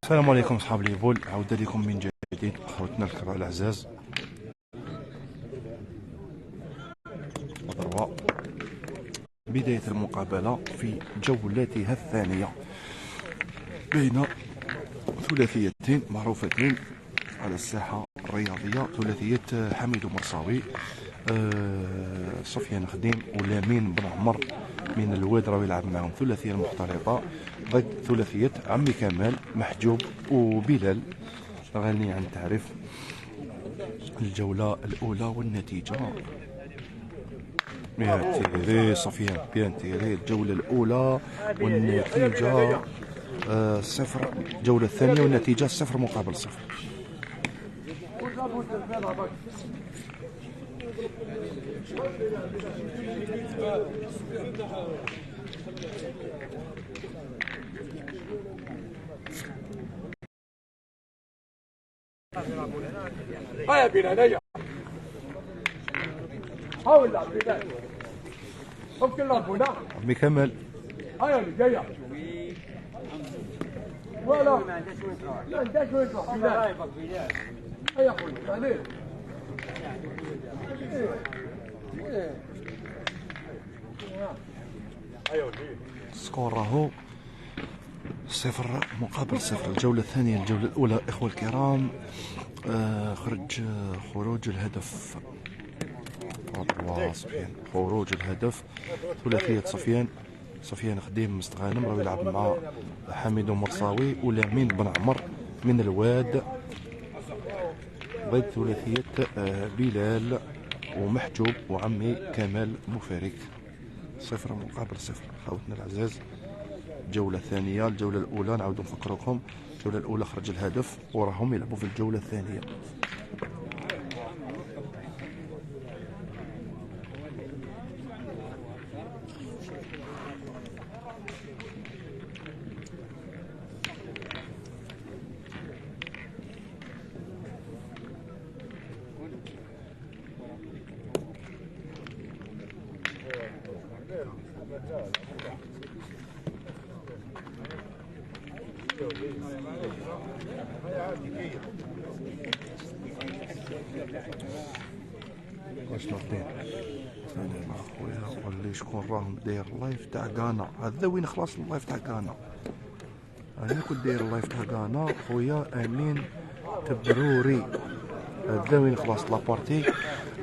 السلام عليكم اصحاب ليبول، عودة لكم من جديد اخوتنا الكرام الاعزاء. وضربة بداية المقابلة في جولتها الثانية بين ثلاثيتين معروفتين على الساحة الرياضية، ثلاثية حميد مرصاوي، سفيان خديم ولامين بن عمر من الواد راهو يلعب معهم، ثلاثية المختلطة ضد ثلاثية عمي كمال محجوب وبلال غني عن التعريف. الجولة الأولى والنتيجة بيان تيري سفيان، بيان تيري الجولة الأولى والنتيجة صفر، الجولة الثانية والنتيجة 0 مقابل 0. هيا بلال، حاول لعب بلال، ممكن لعبونا عمي كمال. هيا اللي جاية ولا ما عندهاش وين تروح بلال. هيا خويا عليه سكور راهو 0 مقابل 0. الجولة الثانية الجولة الأولى إخوة الكرام، خروج الهدف سفيان، خروج الهدف ثلاثية سفيان خديم مستغانم راه يلعب مع حميد مرصاوي ولامين بن عمر من الواد ضد ثلاثية بلال ومحجوب وعمي كمال مفارق. 0 مقابل 0 خوتنا العزاز. الجولة الثانية، الجولة الأولى نعاود نفكركم، الجولة الأولى خرج الهدف وراهم يلعبوا في الجولة الثانية. واش نعطيه انا مع خويا ولا شكون راهم داير اللايف تاع غانا؟ هذا وين خلاص اللايف تاع غانا؟ انا كنت داير اللايف تاع غانا خويا امين تبروري. هذا وين خلاص لابارتي.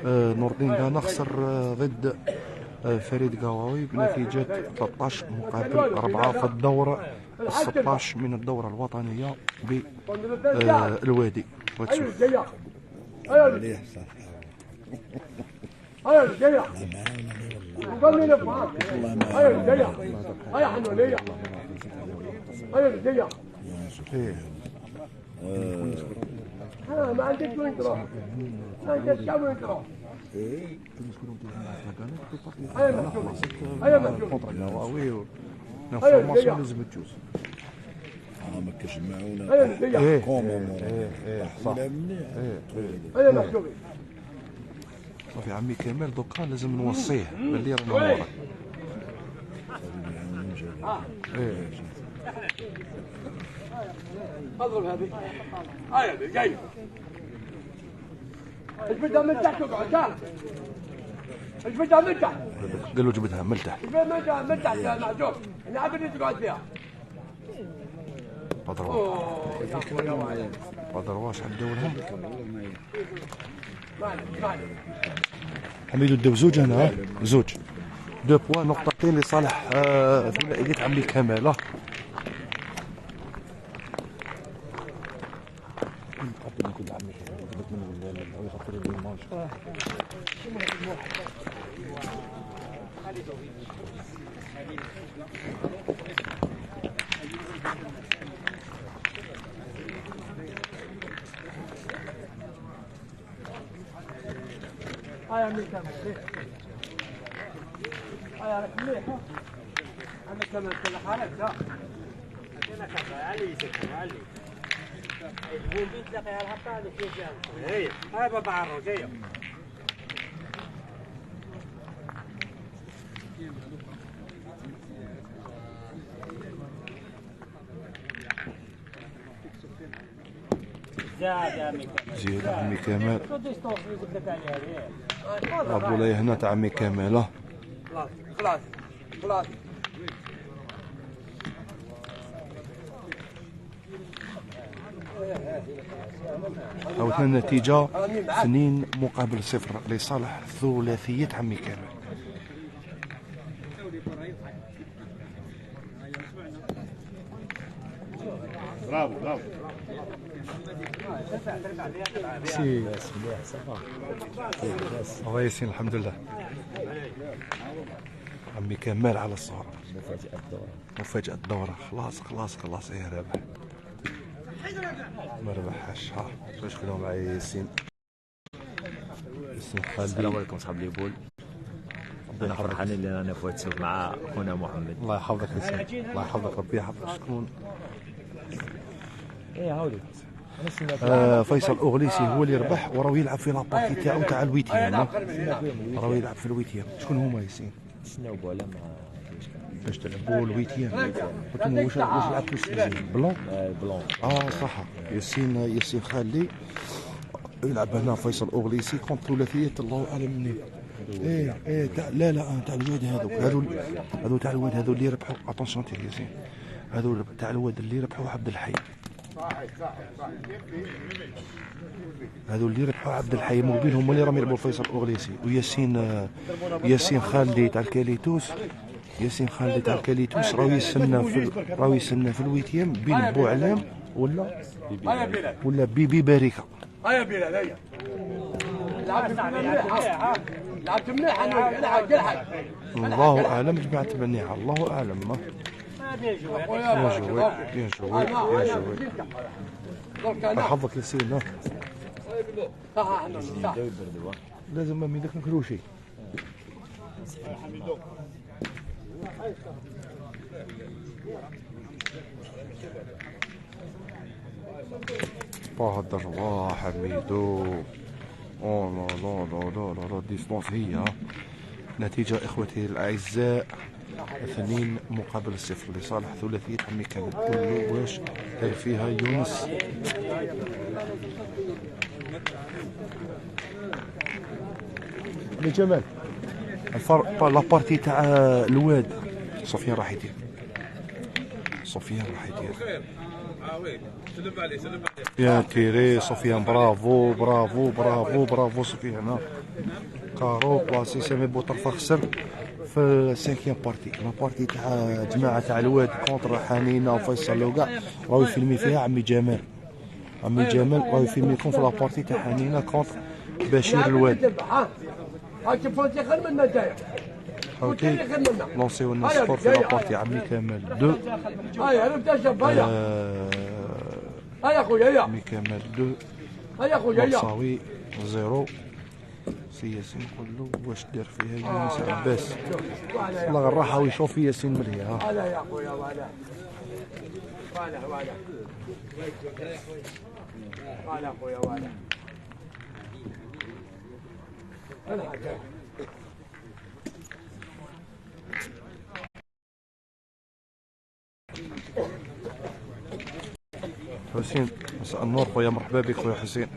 نور الدين غانا خسر ضد فريد قواوي بنتيجة 13 مقابل 4 في الدور 16 من الدورة الوطنية بالوادي. وتشوف هيا اللي جاية وقال لي نفعك. هيا اللي جاية، هيا حنولية، هيا اللي جاية. ما عندك وين تروح، ما عندك وين تروح. هيا مكتوب، هيا مكتوب، هيا اللي جاية. لازم تجوز ما كيجمعونا. هيا اللي جاية، صح. هيا مكتوب. صافي عمي كمال دوكا لازم نوصيه باللي رانا موراك. اضرب هذه. هيا اللي جاية. اجبدها من تحت اقعد. اجبدها من تحت. قال له جبدها من تحت. اجبدها من تحت يا معجوب. انا عبد اللي تقعد فيها. بدر شحال داولهم؟ ما حميدو داو زوج هنا، زوج 2 بوان، نقطتين لصالح ثنائية عمي كمال. هيا مليح، هيا مليح. أنا كمان كل حالك لا. أنا كذا علي سكر علي. البوم بيتلاقي على الحطة هذا كيف يعني؟ هاي بابا عروسية. زيادة عمي كمال. ابولاي هنا تاع عمي كمال. خلاص خلاص. عاودنا النتيجة 2-0 لصالح ثلاثية عمي كمال. برافو برافو. سي مليح صافا. الله يسين الحمد لله. عمي كمال على الصورة. مفاجأة الدورة. خلاص ايه رابح. ما ربحش. ها باش خلينا مع ياسين خالدي. السلام عليكم صحاب ليبول. انا فرحان اللي انا فوت مع خونا محمد. الله يحفظك ياسين. الله يحفظك ربي يحفظك. شكون؟ ايه هاولي فيصل أغليسي هو اللي ربح وراه يلعب في لابارتي تاعو تاع الويتيام. راه يلعب في الويتيام. شكون هما ياسين؟ نسناو بولا ما باش تلعبوا الويتيام. قلتلهم واش لعبتوا السيزون بلون؟ بلون. صح. ياسين خالدي يلعب هنا. فيصل أغليسي كونت ثلاثية الله أعلم منين. ايه تاع لا تاع الواد هذو تاع الواد هذو اللي ربحوا. اتونسيون تاع ياسين هذو تاع الواد اللي ربحوا عبد الحي. هذو اللي ربحوا عبد الحي مقبل هما اللي راهم يلعبوا فيصل أغليسي. وياسين خالدي تاع الكاليتوس. راهو يستنى في الويتيام بين بوعلام ولا بيبي باركه. هيا بلال هيا. لعبت مليح انا. الله اعلم جماعه بنيعه. الله اعلم. بيان جوي. حظك ياسين. لازم ما يدك نكلو شيء. بهدر الله حميدو. لا ديستونس هي. نتيجة اخوتي الاعزاء 2-0 لصالح ثلاثية عمي كمال. كله واش داير فيها يونس. جمال لابارتي تاع الواد سفيان راح يدير. يا تيري سفيان. برافو سفيان. كارو بلاسي سامي بوطرفه خسر في السانكيام بارتي. لابارتي تاع جماعه تاع الواد كونتر حنينه وفيصل وكاع راهو يفيلمي فيها عمي جمال راهو يفيلمي يكون في لابارتي تاع حنينه كونتر بشير الواد. حاولتي لونسيو الناس سبور في لابارتي عمي كمال 2. هيا خويا عمي كمال 2 هيا خويا مرصاوي 0. سي ياسين قول له واش دار فيها يونس عباس. والله غير راح يشوف في ياسين مليح. هلا يا خويا ولا خويا ولا حسين مساء النور خويا. مرحبا بك خويا حسين.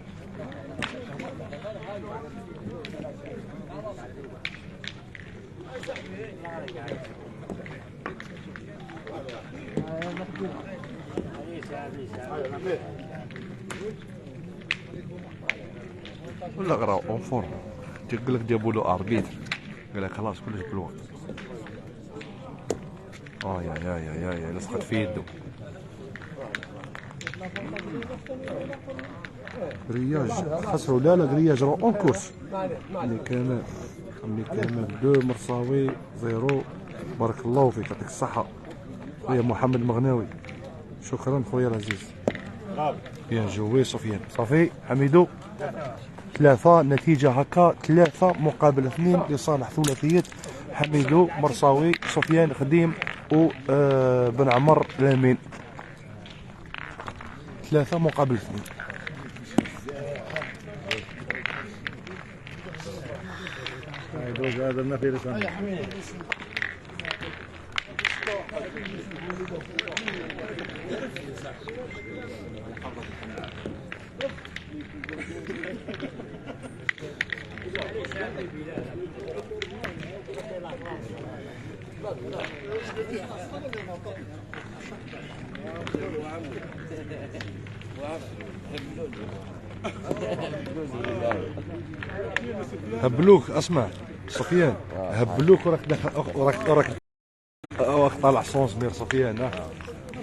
ولا غراو اون فورم. تقول لك جابوا له اربيتر قال لك خلاص كلش بالوقت. يا لصقت في يده. غرياج خسروا. لا غرياج راه اون كورس. عمي كمال 2 مرصاوي 0. بارك الله فيك يعطيك الصحة خويا محمد مغناوي. شكرا خويا العزيز. بيان جوي سفيان. صافي حميدو 3 نتيجة هكا 3-2 لصالح ثلاثية حميدو مرصاوي سفيان خديم و بن عمر لامين. 3-2. هذا ما في رسالة. هبلوك اسمع سفيان، هبلوك وراك طالع صونس مير سفيان.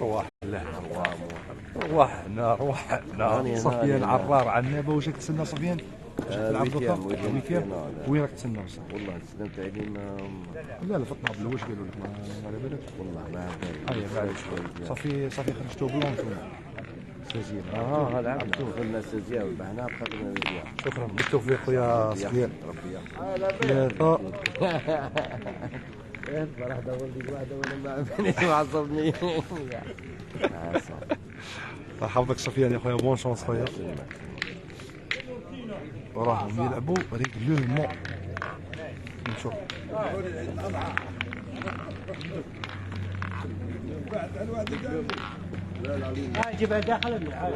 روح لا روحنا سفيان عرار عنابه. واش راك تسنى سفيان؟ تلعب دوكا ويكام؟ وين راك تسنى بصح؟ والله استلمت عليهم. لا في الطابله واش قالوا لك؟ ما على بالك؟ والله ما عرفت. بعد صافي خرجتوا بلون سجين. لعبنا دخلنا سجيه وربحنا بخاطرنا الرجال. شكرا بالتوفيق خويا سفيان. ثلاثة راح دور لي واحده وانا ما عرفني معصبني. الله يحفظك سفيان يا خويا. بون شونس خويا. راهم يلعبوا ريغلومون. نشوف جيبها داخل الملعب.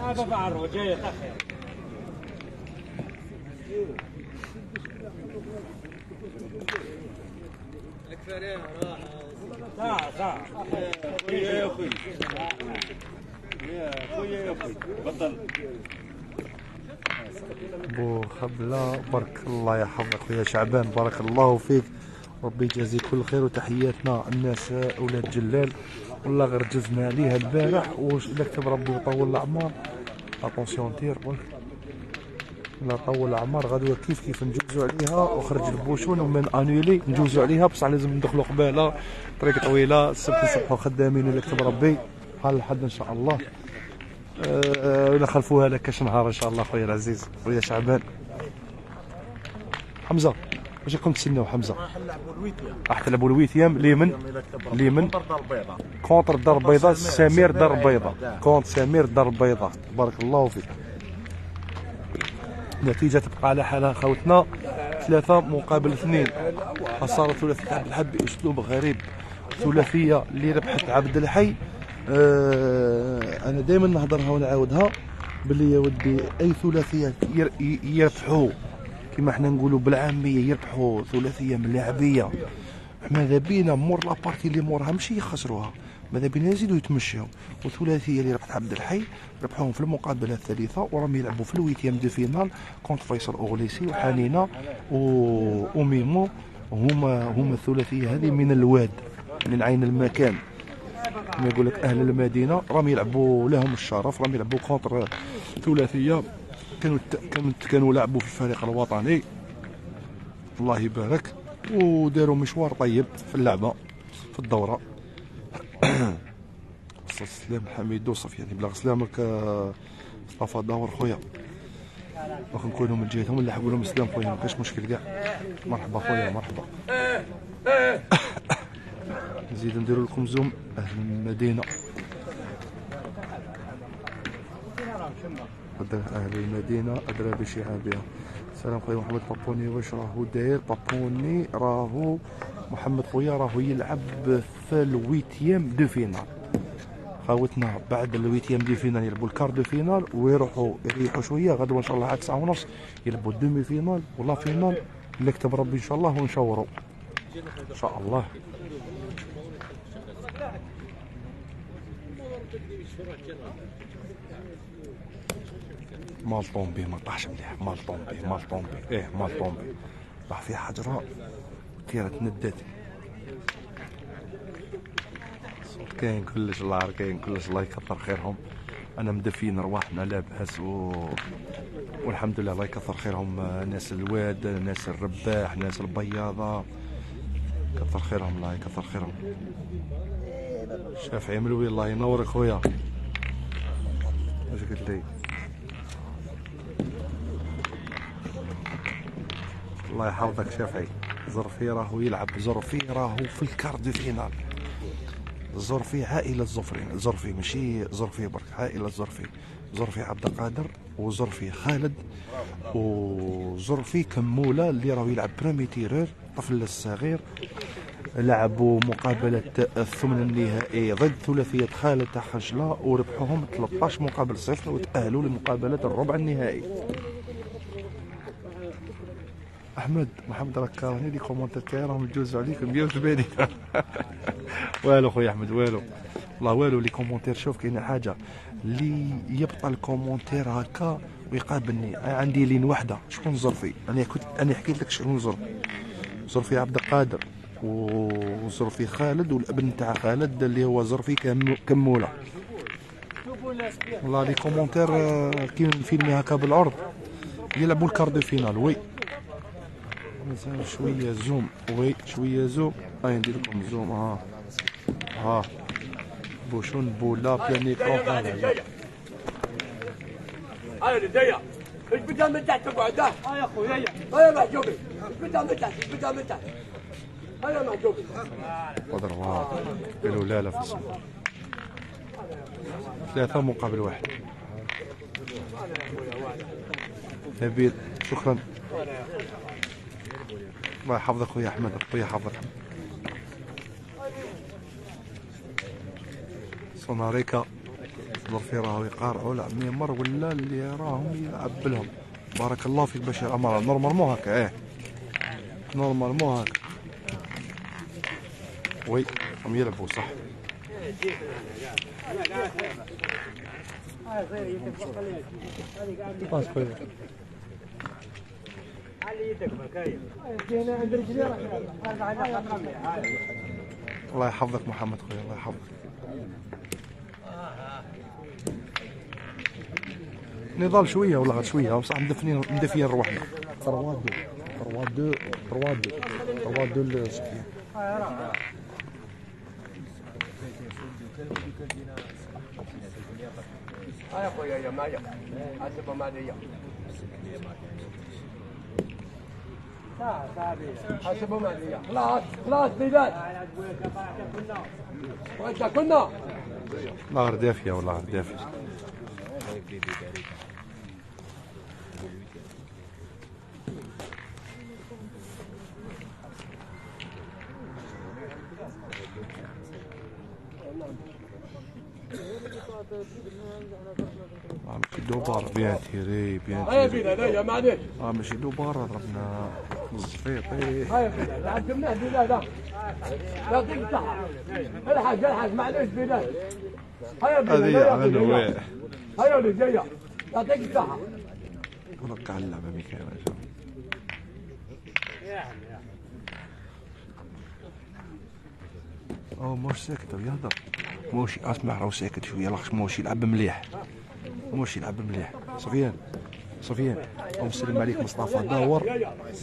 هذا بعرو جاي تخيل. صح يا اخوي يا اخوي بطل بو خبلة. بارك الله يحفظك خويا شعبان، بارك الله فيك، ربي يجازيك كل خير. وتحياتنا الناس اولاد جلال، والله غير جزنا عليها البارح. واش الا كتب ربي يطول العمر. اتونسيون دير لا طول العمر غدوه كيف نجوزوا عليها. وخرج البوشون ومن انولي نجوزوا عليها، بصح لازم ندخلوا قباله. طريق طويله، السبت نصبحوا خدامين ولا كتب ربي ها الحد ان شاء الله. ولا خلفوها لك كاش نهار ان شاء الله خويا العزيز خويا شعبان. حمزه واش راكم تسناو حمزه؟ راح تلعبوا الويتيام ليمن كونتر الدار البيضاء. سمير دار البيضاء كونت سمير دار البيضاء. بارك الله فيك. النتيجه تبقى على حالها خوتنا، 3 مقابل 2. خساره ثلاثيه عبد الحب باسلوب غريب. ثلاثيه اللي ربحت عبد الحي. انا دائما نهضرها ونعاودها باللي يا ودي اي ثلاثيه يربحوا كما حنا نقولوا بالعاميه، يربحوا ثلاثيه من لاعبيه. ماذا بينا مور لابارتي اللي مورها ماشي يخسروها، ماذا بينا يزيدوا يتمشوا. وثلاثيه اللي ربحت عبد الحي ربحوهم في المقابله الثالثه، وراهم يلعبوا في الويتيام دو فينال كونت فيصل اوغليسي وحنينه وميمو. هما الثلاثيه هذه من الواد من عين المكان كما يقول لك اهل المدينه. راهم يلعبوا لهم الشرف، راهم يلعبوا كونتر ثلاثيه كانوا لعبوا في الفريق الوطني الله يبارك، وداروا مشوار طيب في اللعبه في الدوره. السلام حميدو صفياني بلا سلامك مصطفى داور خويا. واخا نكونوا من جهتهم نلحقوا لهم السلام خويا، ما كاينش مشكل كاع. مرحبا خويا مرحبا. نزيد نديروا لكم زوم اهل المدينه. اهل المدينه ادرى بشعابها. السلام خويا محمد بابوني واش راهو داير؟ بابوني راهو محمد خويا راهو يلعب في الويتيام دو فينال. خاوتنا بعد الويتيام دو فينال يلعبوا الكار دو فينال ويروحوا يريحوا شويه. غدوه ان شاء الله على 9:30 يلعبوا الدومي فينال ولا فينال اللي كتب ربي ان شاء الله ونشاوروا ان شاء الله. مال طومبي ما طاحش مليح. مال طومبي راح فيه حجره كيرت ندات. كاين كلش الله يعرف، كاين كلش الله يكثر خيرهم. انا مدفين رواحنا لاباس والحمد لله الله يكثر خيرهم. ناس الواد ناس الرباح ناس البياضه كثر خيرهم الله يكثر خيرهم. شافعي ملوي الله ينورك خويا. واش قلت لي؟ الله يحفظك شافعي. زرفي راهو يلعب، زرفي راهو في الكار دو فينال. زرفي عائله زرفي ماشي زرفي برك، عائلة زرفي، زرفي عبد القادر وزرفي خالد وزرفي كمولة اللي راهو يلعب بريمي تيرور الطفل الصغير. لعبوا مقابلة الثمن النهائي ضد ثلاثية خالد تاع خجلة وربحوهم 13 مقابل 0 وتأهلوا لمقابلة الربع النهائي. احمد محمد راك راني لي كومونتير تاعي راهم يجوزوا عليك مليون بالي. والو خويا احمد والو والله والو لي كومونتير. شوف كاينه حاجه اللي يبقى الكومونتير هكا ويقابلني عندي لين وحده شكون زرفي. انا حكيت لك شكون زرفي عبد القادر وزرفي خالد والابن تاع خالد اللي هو زرفي كموله. والله لي كومونتير كي فيلمي هكا بالعرض يلعبوا الكاردو فينال. وي مازال شويه زوم. وي شويه زوم. ندير لكم زوم. ها بوشون بولا بلاني كروم. هاي ردية ايش بدها من تحت تقعد؟ ها يا اخوي هيا محجوبي ايش بدها من تحت؟ ايش بدها من تحت؟ هيا محجوبي قدر واحد قالوا لا في السوق 3 مقابل 1. نبيل شكرا الله يحفظك خويا احمد. خويا يحفظك. سوناريكا ظرفي راهو يقارعوا العميمر ولا اللي راهم يلعب لهم. بارك الله فيك بشير امارة. نورمالمون هكا نورمالمون هكا. وي هم يلعبوا صح. الله يحفظك محمد خويا الله يحفظك. نضال شويه والله غير شويه بصح مدفين روحنا. 3-2 لسفيان. يا خويا يا مايا حسب مالية حسب مالية. خلاص بلال وانت كنا لا غير دافيه والله غير دافيه. ماشي دوبار بيان تيري بيان هيا بينا يا معليش. ماشي دوبار ضربنا الزفيطي. هيا بينا عجبناه بلال يعطيك الصحة. الحاج معليش بلال. هيا بينا هيا ولي جاية يعطيك الصحة. وركع اللعبة ميكائيل. موش ساكت يهضر. موشي اسمع راهو ساكت شويه لاخش موشي يلعب مليح. موشي يلعب مليح. صفيان ومسلم عليك مصطفى داور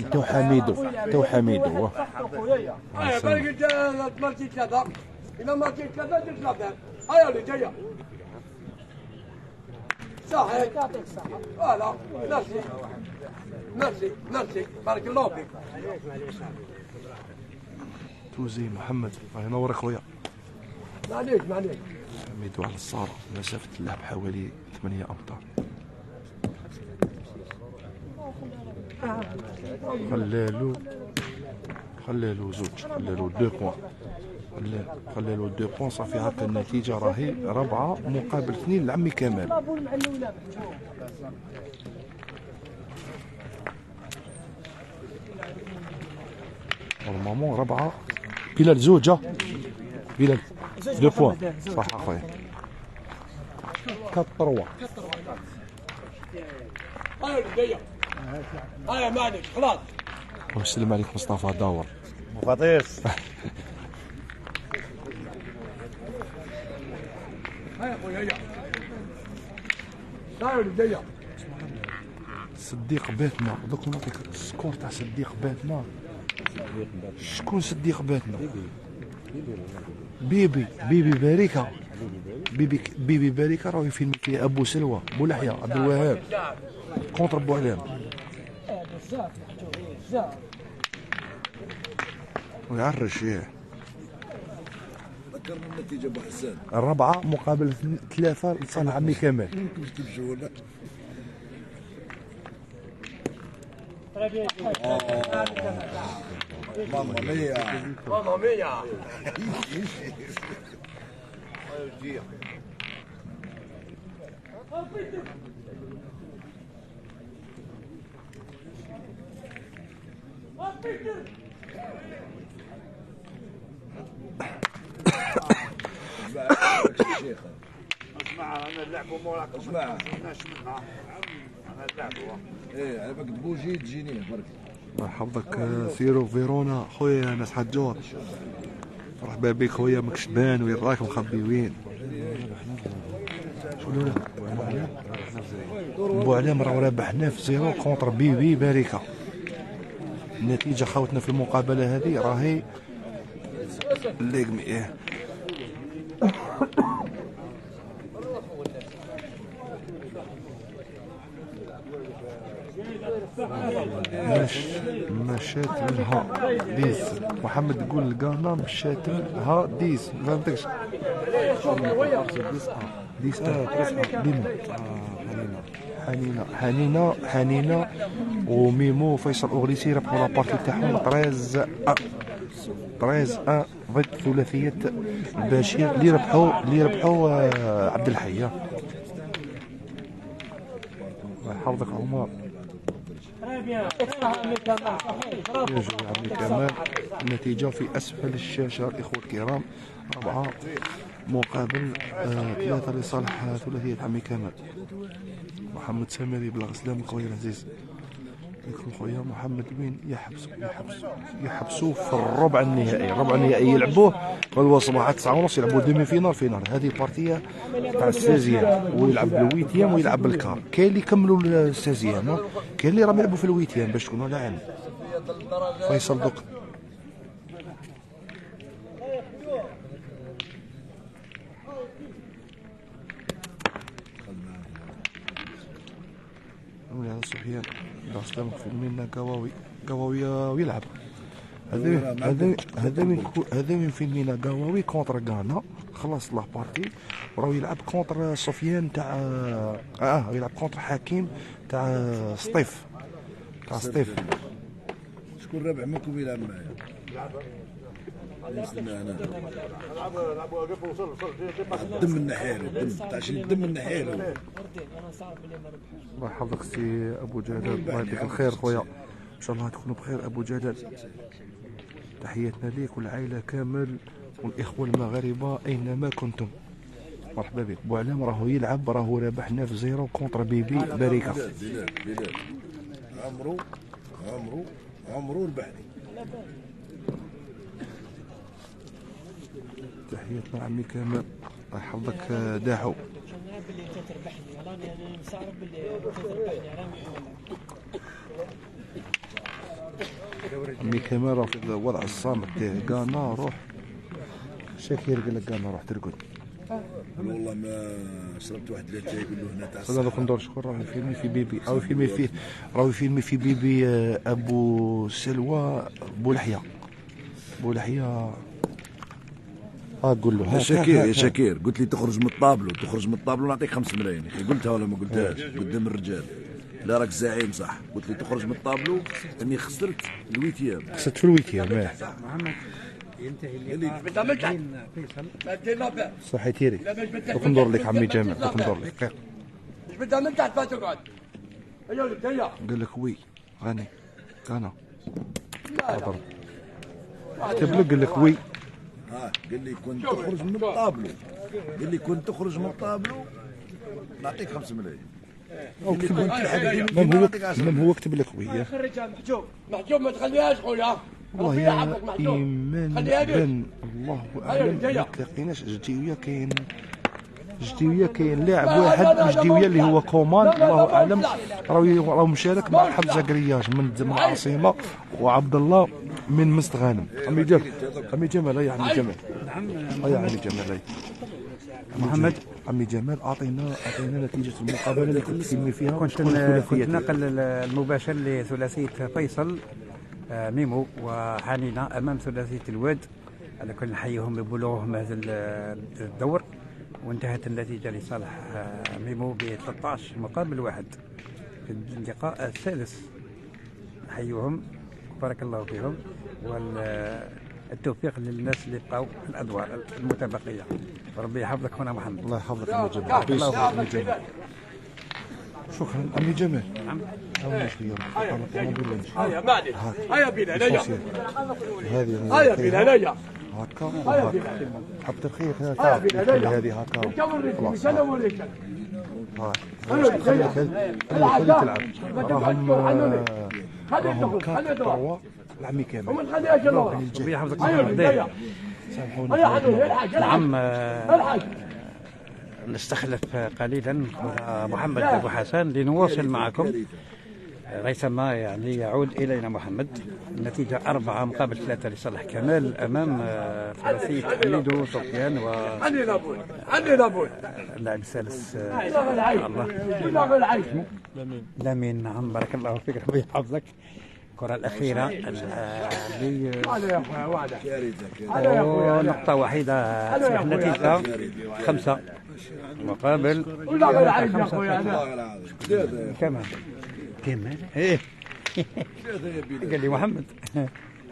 انت وحميدو هيا باقي مرتي 3 اذا مرتي 3 درت لابان. هيا اللي جايه صحيح يعطيك الصحة. فوالا ميرسي بارك الله فيك. توزي محمد الله ينورك خويا. معليش حميدو على الصارة مسافة اللعب حوالي 8 أمتار. خلالو زوج خلالو 2 بوان خلالو 2 بوان صافي هكا النتيجة راهي 4 مقابل 2 لعمي كمال. نورمالمون 4 بلال زوجة بلال 2 بوان صح اخويا 4-3. هيا معليش خلاص. وسلم عليك مصطفى داور مفاطيس. هيا خويا هيا هيا اللي جايه. صديق باتنا دوك نعطيك السكور تاع صديق باتنا. شكون صديق باتنا؟ بيبي باريكا. بيبي باريكا راهو يفيلم فيه ابو سلوى بولحية عبد الوهاب كونتر بوعلام. ويعرش ذكرنا النتيجه ابو حسان 4 مقابل 3 لصالح عمي كمال. ممكن تمشوا ولا ماما ميا ماما ميا. اسمع انا نلعبوا موراك اسمع منها انا نلعبوا ايه على بالك بوجي تجيني برك الله يحفظك سيرو فيرونا خويا ناس حجور. مرحبا بك خويا مكشبان وين راك مخبي وين؟ شنو بوعلام راه رابحنا في 0 كونتر بي باركه. النتيجه خاوتنا في المقابله هذه راهي ليغمي مشات لها ديس. محمد يقول القانا مشات لها ديس ما فهمتكش. ديس حنينه وميمو فيصل اغريسي ربحوا لابارتي تاعهم 13 ضد ثلاثيه البشير اللي ربحوا عبد الحي. الله يحفظك عمر. يجري عمي كمال. النتيجة في أسفل الشاشة الإخوة الكرام 4 مقابل 3 لصالح ثلاثية عمي كمال. محمد سامري بلغ سلام خويا العزيز. يكون خويا محمد وين يحبسوا في الربع النهائي يلعبوه هو صباح 9:30 يلعبوا دومي فينال. هذه بارتيه تاع السازيام ويلعب الويتيام ويلعب الكار. كاين اللي يكملوا السازيام كاين اللي راهم يلعبوا في الويتيام باش تكونوا على علم. فيصل دوك ولا سفيان داستم في منا قواوي ويلعب. هذا من فين منا قواوي كونتر غانا خلص لا بارتي وراه يلعب كونتر سفيان تاع يلعب كونتر حكيم تاع سطيف شكون رابح منكم يلعب معايا؟ الدم النحيري الدم تاع شي الدم النحيري. الله يحفظك سي ابو جلال. الله يعطيك الخير خويا ان شاء الله تكونوا بخير ابو جلال. تحياتنا ليك والعائله كامل والاخوه المغاربه اينما كنتم. مرحبا بك. بوعلام راهو يلعب راهو رابحنا في 0 كونتر بيبي باركه. بلال عمرو البحري. تحياتنا عمي كمال. الله يحفظك داحو. عمي كمال راه في الوضع الصامت تاع غانا. روح شاكير قال لك غانا روح ترقد. والله ما شربت واحد لاتاي يقول له هنا تاع هذا دوك ندور شكون راه فيلمي في بيبي او فيلمي في بيبي ابو سلوى بولحيه قول له يا شاكير قلت لي تخرج من الطابلو نعطيك 5 ملايين. قلتها ولا ما قلتهاش قدام الرجال؟ لا راك زعيم صح. قلت لي تخرج من الطابلو اني خسرت الويتيام. خسرت في الويتيام. محمد ينتهي اللي صحي تيري دوك ندور لك عمي جمال دوك ندور لك. ايش بدها من تحت ما تقعد. قال لك وي غني انا كتب لك قال لك وي. قال لي كنت تخرج من الطابلو نعطيك 5 ملايين. من هو كتب لك وي. خرجها محجوب ما تخليهاش خويا. والله يا ايمان بن الله اعلم ما تلاقيناش جديويه كاين لاعب واحد جديويه اللي هو كومان الله اعلم راهو مشارك مع حفظه قرياج من العاصمه وعبد الله من مستغانم. عمي جمال يا عمي جمال. نعم يا عمي جمال محمد. عمي جمال اعطينا نتيجه المقابله اللي كنت تكلمي فيها. كنت نقل المباشر لثلاثيه فيصل ميمو وحنينه امام ثلاثيه الواد على كل نحييهم ببلوغهم هذا الدور، وانتهت النتيجة لصالح ميمو ب 13 مقابل 1 في اللقاء الثالث. نحييهم بارك الله فيهم، والتوفيق للناس اللي بقاو في الادوار المتبقيه. ربي يحفظك هنا محمد. الله يحفظك عمي جمال. ربي يسلمك عمي جمال. شكرا عمي جمال. نعم. هيا هيا معلش، هيا بلال، هيا هذه بلال، هيا هكا وهكا. حط الخيط هنا كل هذه هكا. خلاص. خلي تلعب. راهم كات تروا العمي كامل. ربي يحفظك محمد. سامحوني. نعم. نستخلف قليلا محمد ابو حسن لنواصل معكم ريثما يعني يعود الينا محمد. النتيجه 4 مقابل 3 لصالح كمال امام ثلاثيه حميدو سفيان و اللاعب الثالث لامين. نعم بارك الله فيك ربي يحفظك. الكرة الأخيرة نقطة وحيدة. النتيجة 5 مقابل 5. كمان ايه قال لي محمد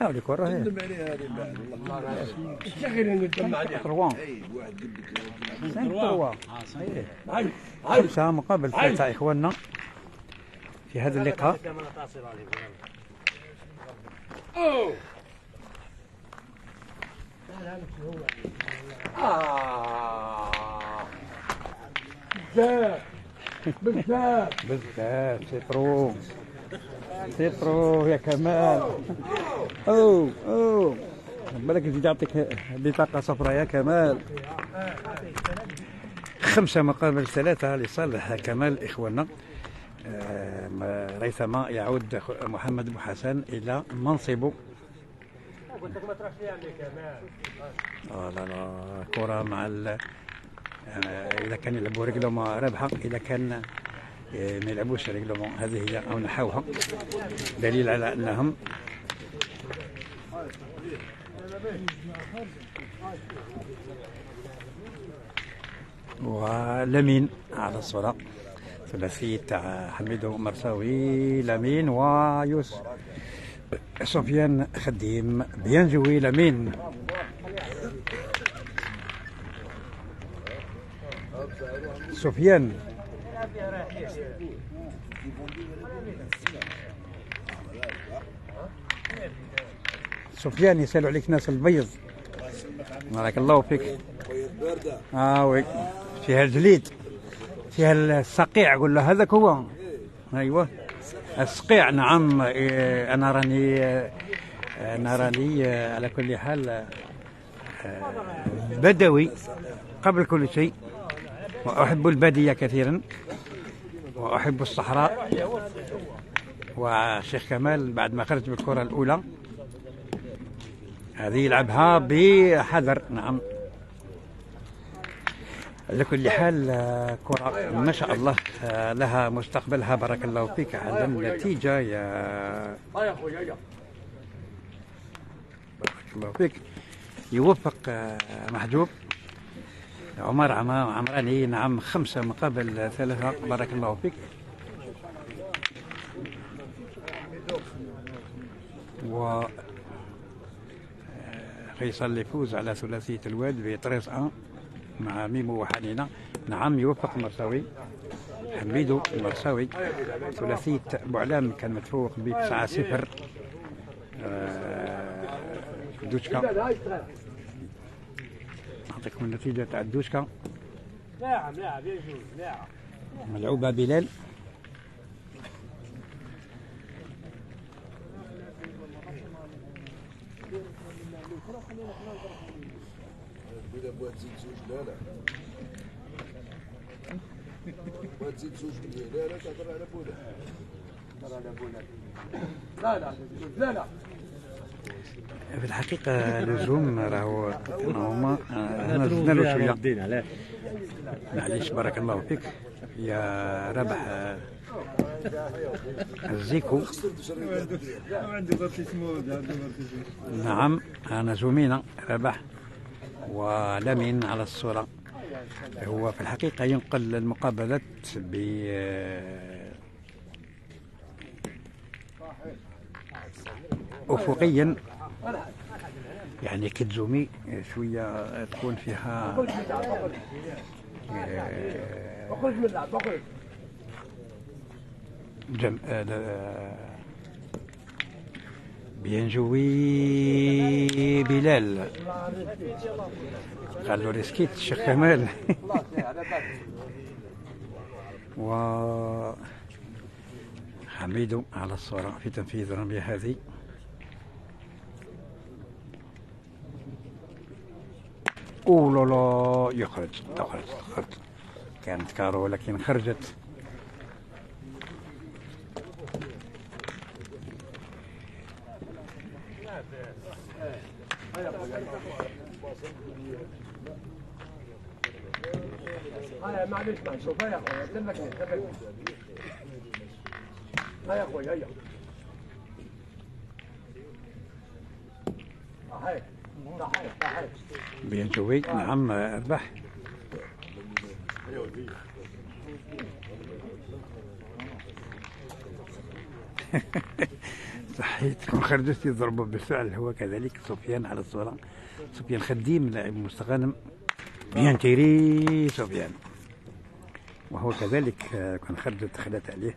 هاولي كرة هي 5 مقابل 3 إخواننا في هذا اللقاء. بالذات سيطرو يا كمال. اوه بالك زيد يعطيك بطاقة صفراء يا كمال. 5 مقابل 3 لصالح كمال إخواننا. ريثما يعود محمد ابو حسن الى منصبه. لا كرة مع اذا كان يلعبوا رجلهم رابحه، اذا كان ما يلعبوش رجلهم هذه هي او نحوها، دليل على انهم ولمين على الصورة ثلاثية حميدو مرساوي لمين ويوسف سفيان خديم بينجوي لمين. سفيان يسألوا عليك ناس البيض. بارك الله فيك. وي فيها الجليد، فيها الصقيع. قول له هذاك هو. ايوه الصقيع. نعم انا راني على كل حال بدوي قبل كل شيء، واحب الباديه كثيرا واحب الصحراء. والشيخ كمال بعد ما خرج بالكره الاولى هذه يلعبها بحذر. نعم على كل حال كرة ما شاء الله لها مستقبلها. بارك الله فيك على النتيجة يا بارك الله فيك. يوفق محجوب عمر عمراني. نعم 5 مقابل 3. بارك الله فيك. و فيصل يفوز على ثلاثية الواد ب 3-1 مع ميمو وحنينة. نعم يوفق مرساوي حميدو المرساوي. ثلاثية بوعلام كان متفوق ب 9-0 دوشكا. نعطيكم النتيجة تاع دوشكا. ملعوبة بلال. في الحقيقة لزوم راهو هما زدنا له شوية. معليش بارك الله فيك يا ربح الزيكو. نعم أنا زمينة ربح ولمين على الصورة. هو في الحقيقة ينقل المقابلات أفقيا، يعني كتزومي شوية تكون فيها بينجوي بلال قال له ريسكيت الشيخ كمال. و حميدو على الصورة في تنفيذ الرمية هذه. أوه لا يخرج خرج كانت كارو ولكن خرجت. معلش نشوف يا اخويا دلكني هيا يا اخويا هيا هاي بينجوي نعم ربح. صحيت خرجت يضربوا بالفعل. هو كذلك سفيان على الصورة. سفيان خديم لاعب مستغانم بيان تيري سفيان، وهو كذلك كان خرجت دخلت عليه.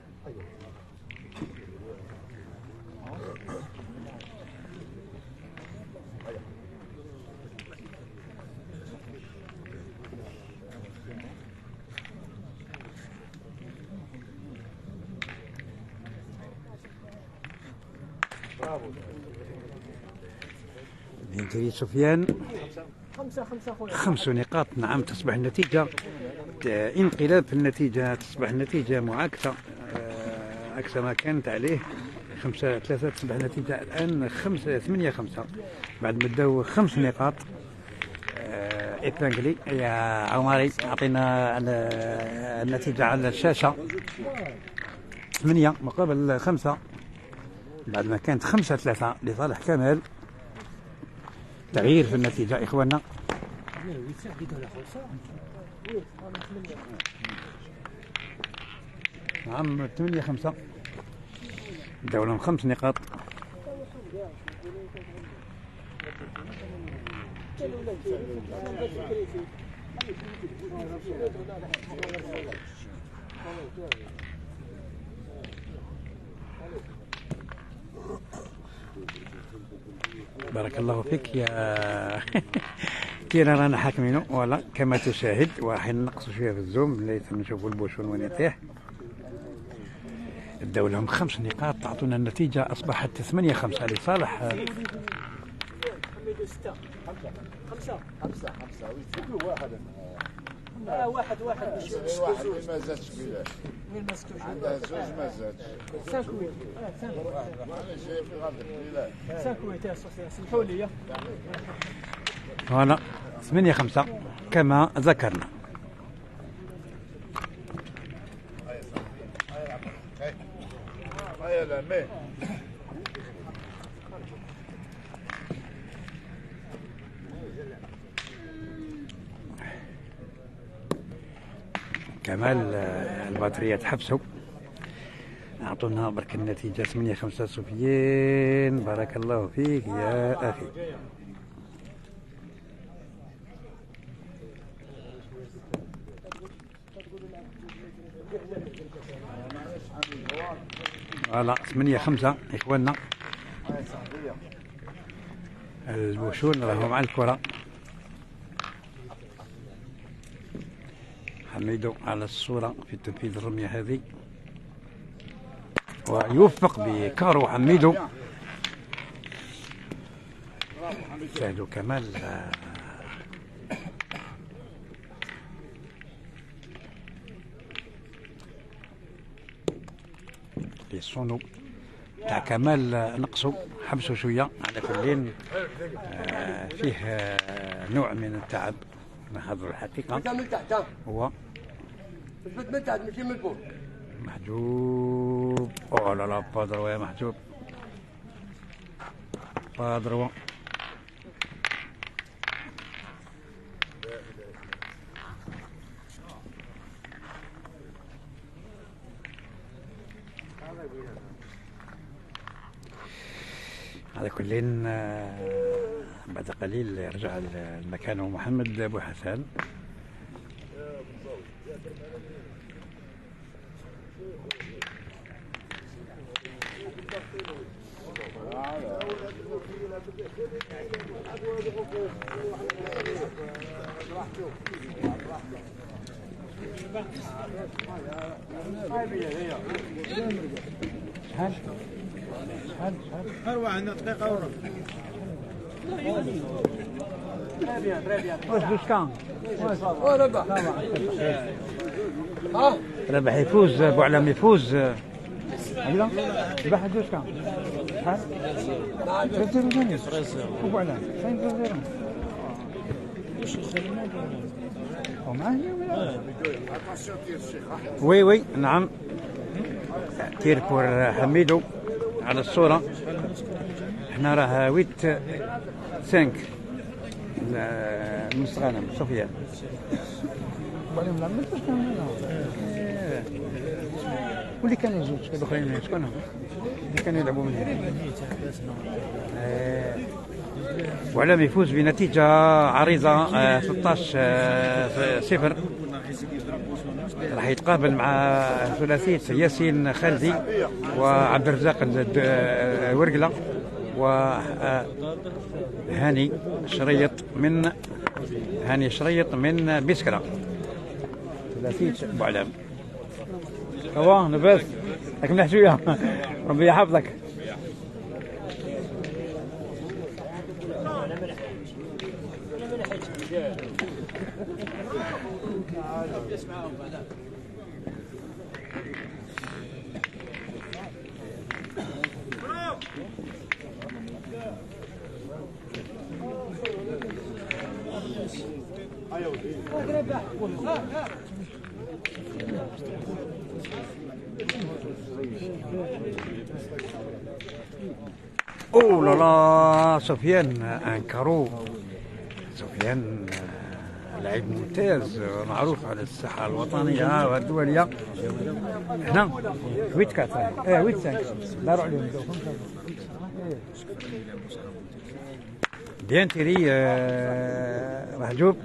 بينتري سفيان 5 نقاط. نعم تصبح النتيجة انقلاب في النتيجة، تصبح النتيجة معاكسة عكس ما كانت عليه. 5-3 تصبح النتيجة الآن 8-5 بعد ما داو 5 نقاط. إبانجلي يا عماري أعطينا النتيجة على الشاشة. 8 مقابل 5 بعد ما كانت 5-3 لصالح كمال. تغيير في النتيجة إخواننا. نعم 8-5 داولهم 5 نقاط. بارك الله فيك يا كينا رانا حاكمينه ولا كما تشاهد. وحين نقص شويه في الزوم ليس نشوفوا البوشون وين يطيح. اداو لهم 5 نقاط تعطونا النتيجه اصبحت 8-5 لصالح واحد ما زادش بلا وين ما سكتوش عندها زوج ما زادش ساكوي انا شايف غادر بلا ساكوي تاع سمحوا لي. هنا 8-5 كما ذكرنا. هيا لا مي كمال البطارية تحبسوا. أعطونا برك النتيجة 8-5 سفيان. بارك الله فيك يا أخي. فوالا 8-5 إخواننا. البوشون راهو مع الكرة. حميدو على الصورة في تنفيذ الرمية هذه ويوفق بكارو حميدو. سهلو كمال يصونوا تاع كمال نقصوا حبسوا شويه. على كلين فيه نوع من التعب نحضر الحقيقه. هو من تحت ماشي من الفوق. محجوب محجوب. اوه لا لا با دروا يا محجوب، با دروا. على كل بعد قليل يرجع لمكانه محمد أبو حسن. اروح عندنا دقيقه وربع. واش دوشكان ربح يفوز ابو علام يفوز هكذا ربح دوشكان شحال 3 ابو علام 5 وي وي نعم. تير بور حميدو على الصورة. احنا راه 8-5 المستغانم سفيان. واللي كانوا زوج الاخرين شكون اللي كانوا يلعبوا من هنا؟ وعلام يفوز بنتيجة عريضة 16-0. راح يتقابل مع ثلاثية ياسين خالدي وعبد الرزاق الورقلة وهاني شريط من بسكرة. ثلاثية ابو علام. هو لاباس راك مليح شوية ربي يحفظك. اوه لا لا سفيان انكرو. سفيان لاعب ممتاز معروف على الساحه الوطنيه والدوليه. هنا 8-4 8-5 داروا عليهم بيان تيري محجوب.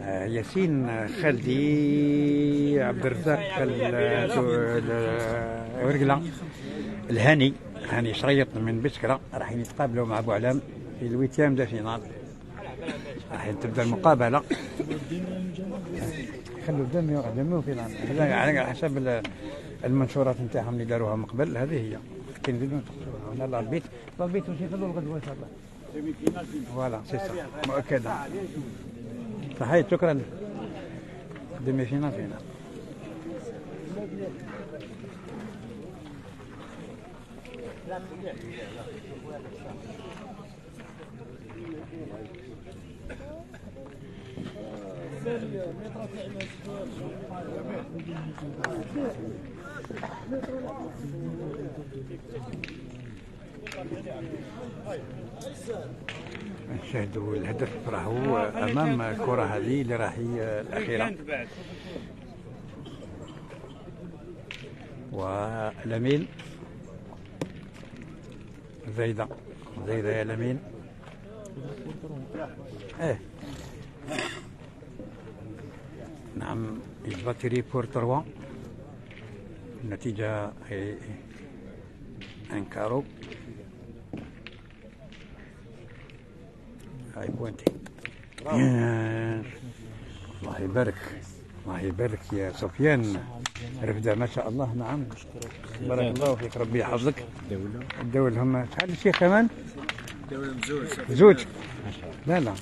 ياسين خالدي عبد الرزاق الورقلة الهاني شريط من بسكرة راح يتقابلوا مع ابو علام في الويتيام دو فينال. راح تبدا المقابله. خلوا دموا فينال على حسب المنشورات نتاعهم اللي داروها من قبل. هذه هي كاين فيديو تقصوها هنا البيت واش يخلوا الغدوه ان شاء الله. فوالا سي صح مؤكده. صحيح شكرا. دمي فينال. نشاهدوا الهدف راهو امام الكره هذه اللي راهي الاخيره. ولمين زايده يا لمين. نعم يجبتري بور 3. النتيجة هي انكارو. هاي بوينتي. الله يبارك يا سفيان. رفدة ما شاء الله. نعم بارك الله فيك ربي يحفظك. الدولة هم شحال الشيخ كمان؟ الدولة زوج لا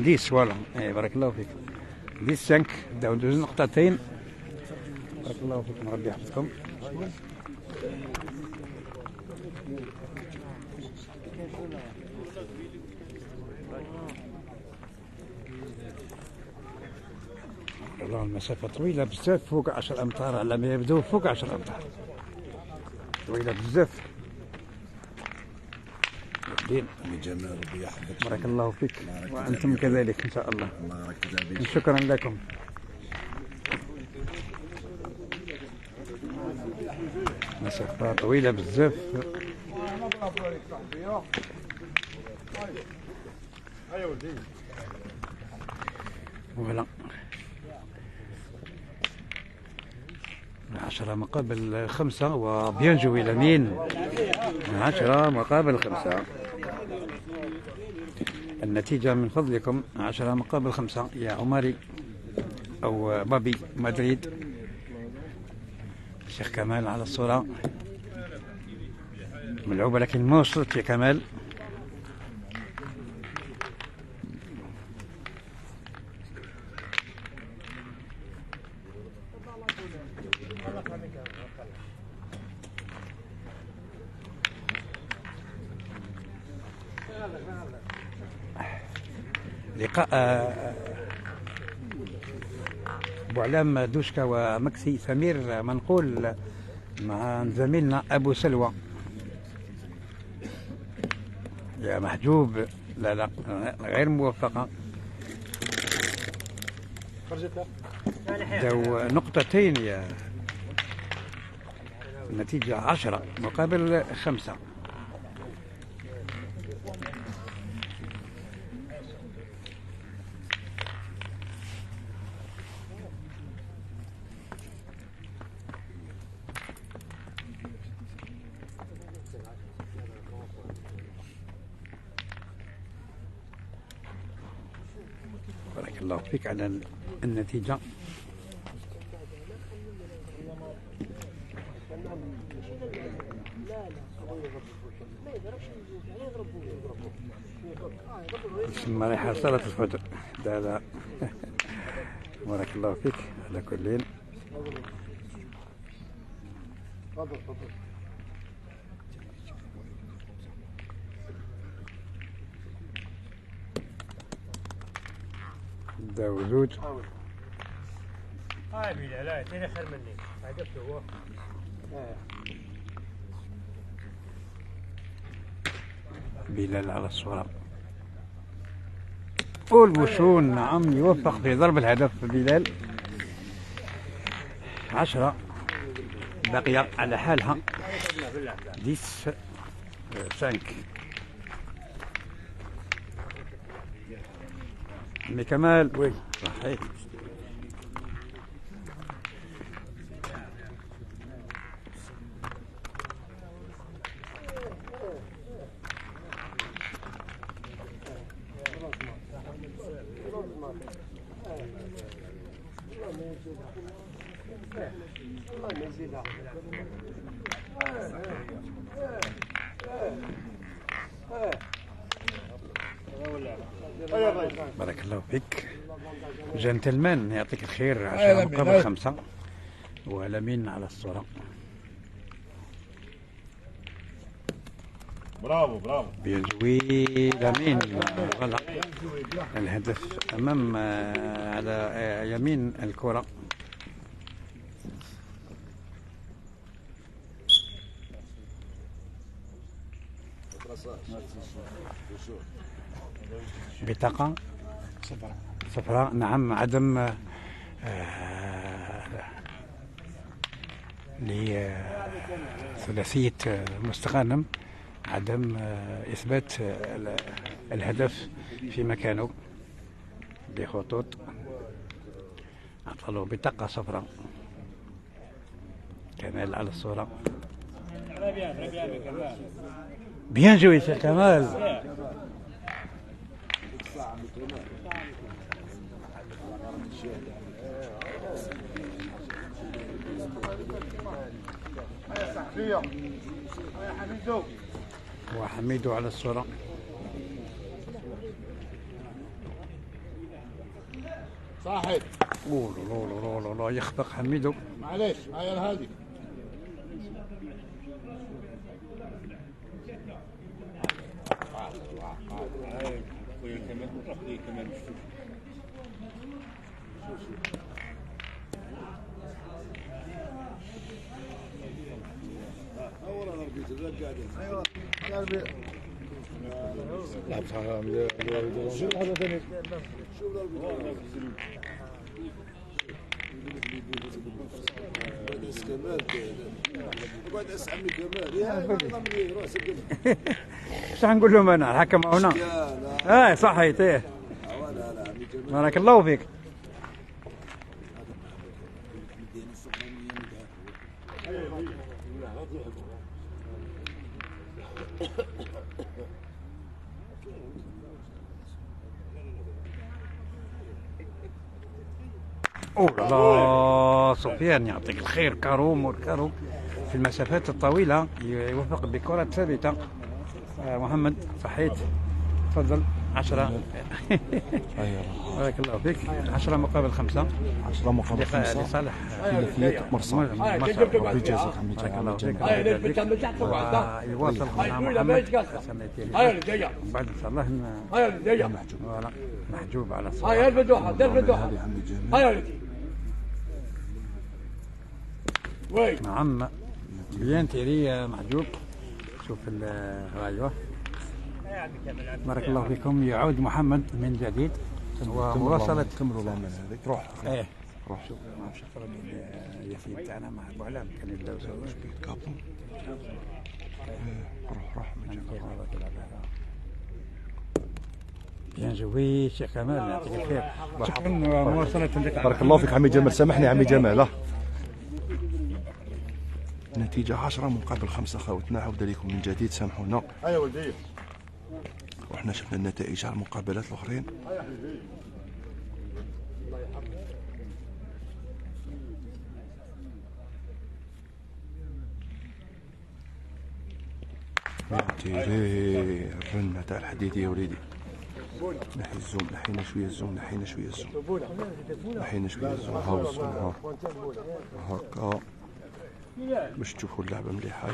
10 فوالا. بارك الله فيك. 10 بداو ندوزو نقطتين. بارك الله فيكم ربي يحفظكم. والله المسافة طويلة بزاف، فوق 10 أمتار على ما يبدو، فوق 10 أمتار، طويلة بزاف. الدين جمال ربي يحفظك. بارك الله فيك وأنتم كذلك إن شاء الله. الله يركز عليك. شكرا لكم. مسافة طويلة بزاف. فوالا 10 مقابل 5 وبيان جوي لامين. 10 مقابل 5. النتيجة من فضلكم 10 مقابل 5 يا عمري أو بابي مدريد. الشيخ كمال على الصورة ملعوبة لكن ما وصلت يا كمال. لقاء بوعلام دوشكا ومكسي سمير منقول مع زميلنا أبو سلوى. يا محجوب، لا غير موفقة، ذو نقطتين يا النتيجة 10 مقابل 5. بارك الله فيك على النتيجة. ثم ريحة صلاة الفجر. لا بارك الله فيك على كل. داو زوج. هاي بلا لا تاني خير مني عجبته هو. بلال على الصورة والوشون. نعم يوفق في ضرب الهدف بلال. 10 بقي على حالها 10-5. مي كمال وي صحيح. بارك الله فيك جنتلمان، يعطيك الخير. 10 مقابل 5 ولمين على الصورة. برافو بيجوي لمين. غلط الهدف أمام على يمين الكرة. بطاقة صفراء. نعم عدم لثلاثية مستغانم، عدم إثبات الهدف في مكانه بخطوط. أعطى بطاقة صفراء. كمال على الصورة. بيان جوي شيخ كمال. وحميدو على الصورة. صاحب لا يخفق حميدو. معليش هاي الهادي. ايش نقول لهم انا الحكم هنا؟ صحيت ايه. بارك الله فيك. الله سفيان يعطيك الخير. كاروم والكاروم في المسافات الطويلة يوفق بكرة ثابتة. محمد صحيت. تفضل 10. بارك الله فيك. 10 مقابل 5. 10 مقابل 5 لصالح ثلاثية مرصاد. ربي يجازيك عمي جمال. يواصل مع محمد. بعد ان شاء الله محجوب على الصوت. نعم بيان تيري محجوب. شوف ايوه. بارك الله فيكم. يعود محمد من جديد ومواصلة. كملوا العمل هذيك. روح روح. شوف ما فيش فرق الياسين تاعنا مع ابو علام كان يبداو سوا. كابو. روح بيان جوي شيخ كمال يعطيك الخير. شكرا مواصلة. بارك الله فيك عمي جمال. سامحني عمي جمال. نتيجة 10 مقابل 5 خاوتنا. عود لكم من جديد. سامحونا. يا ولدي. وحنا شفنا النتائج على المقابلات الاخرين. تيري الرنة تاع الحديد يا وليدي. نحي الزوم. نحينا شويه الزوم. نحينا شويه الزوم. هاو الزوم. هاكا باش تشوفوا اللعبة مليحة.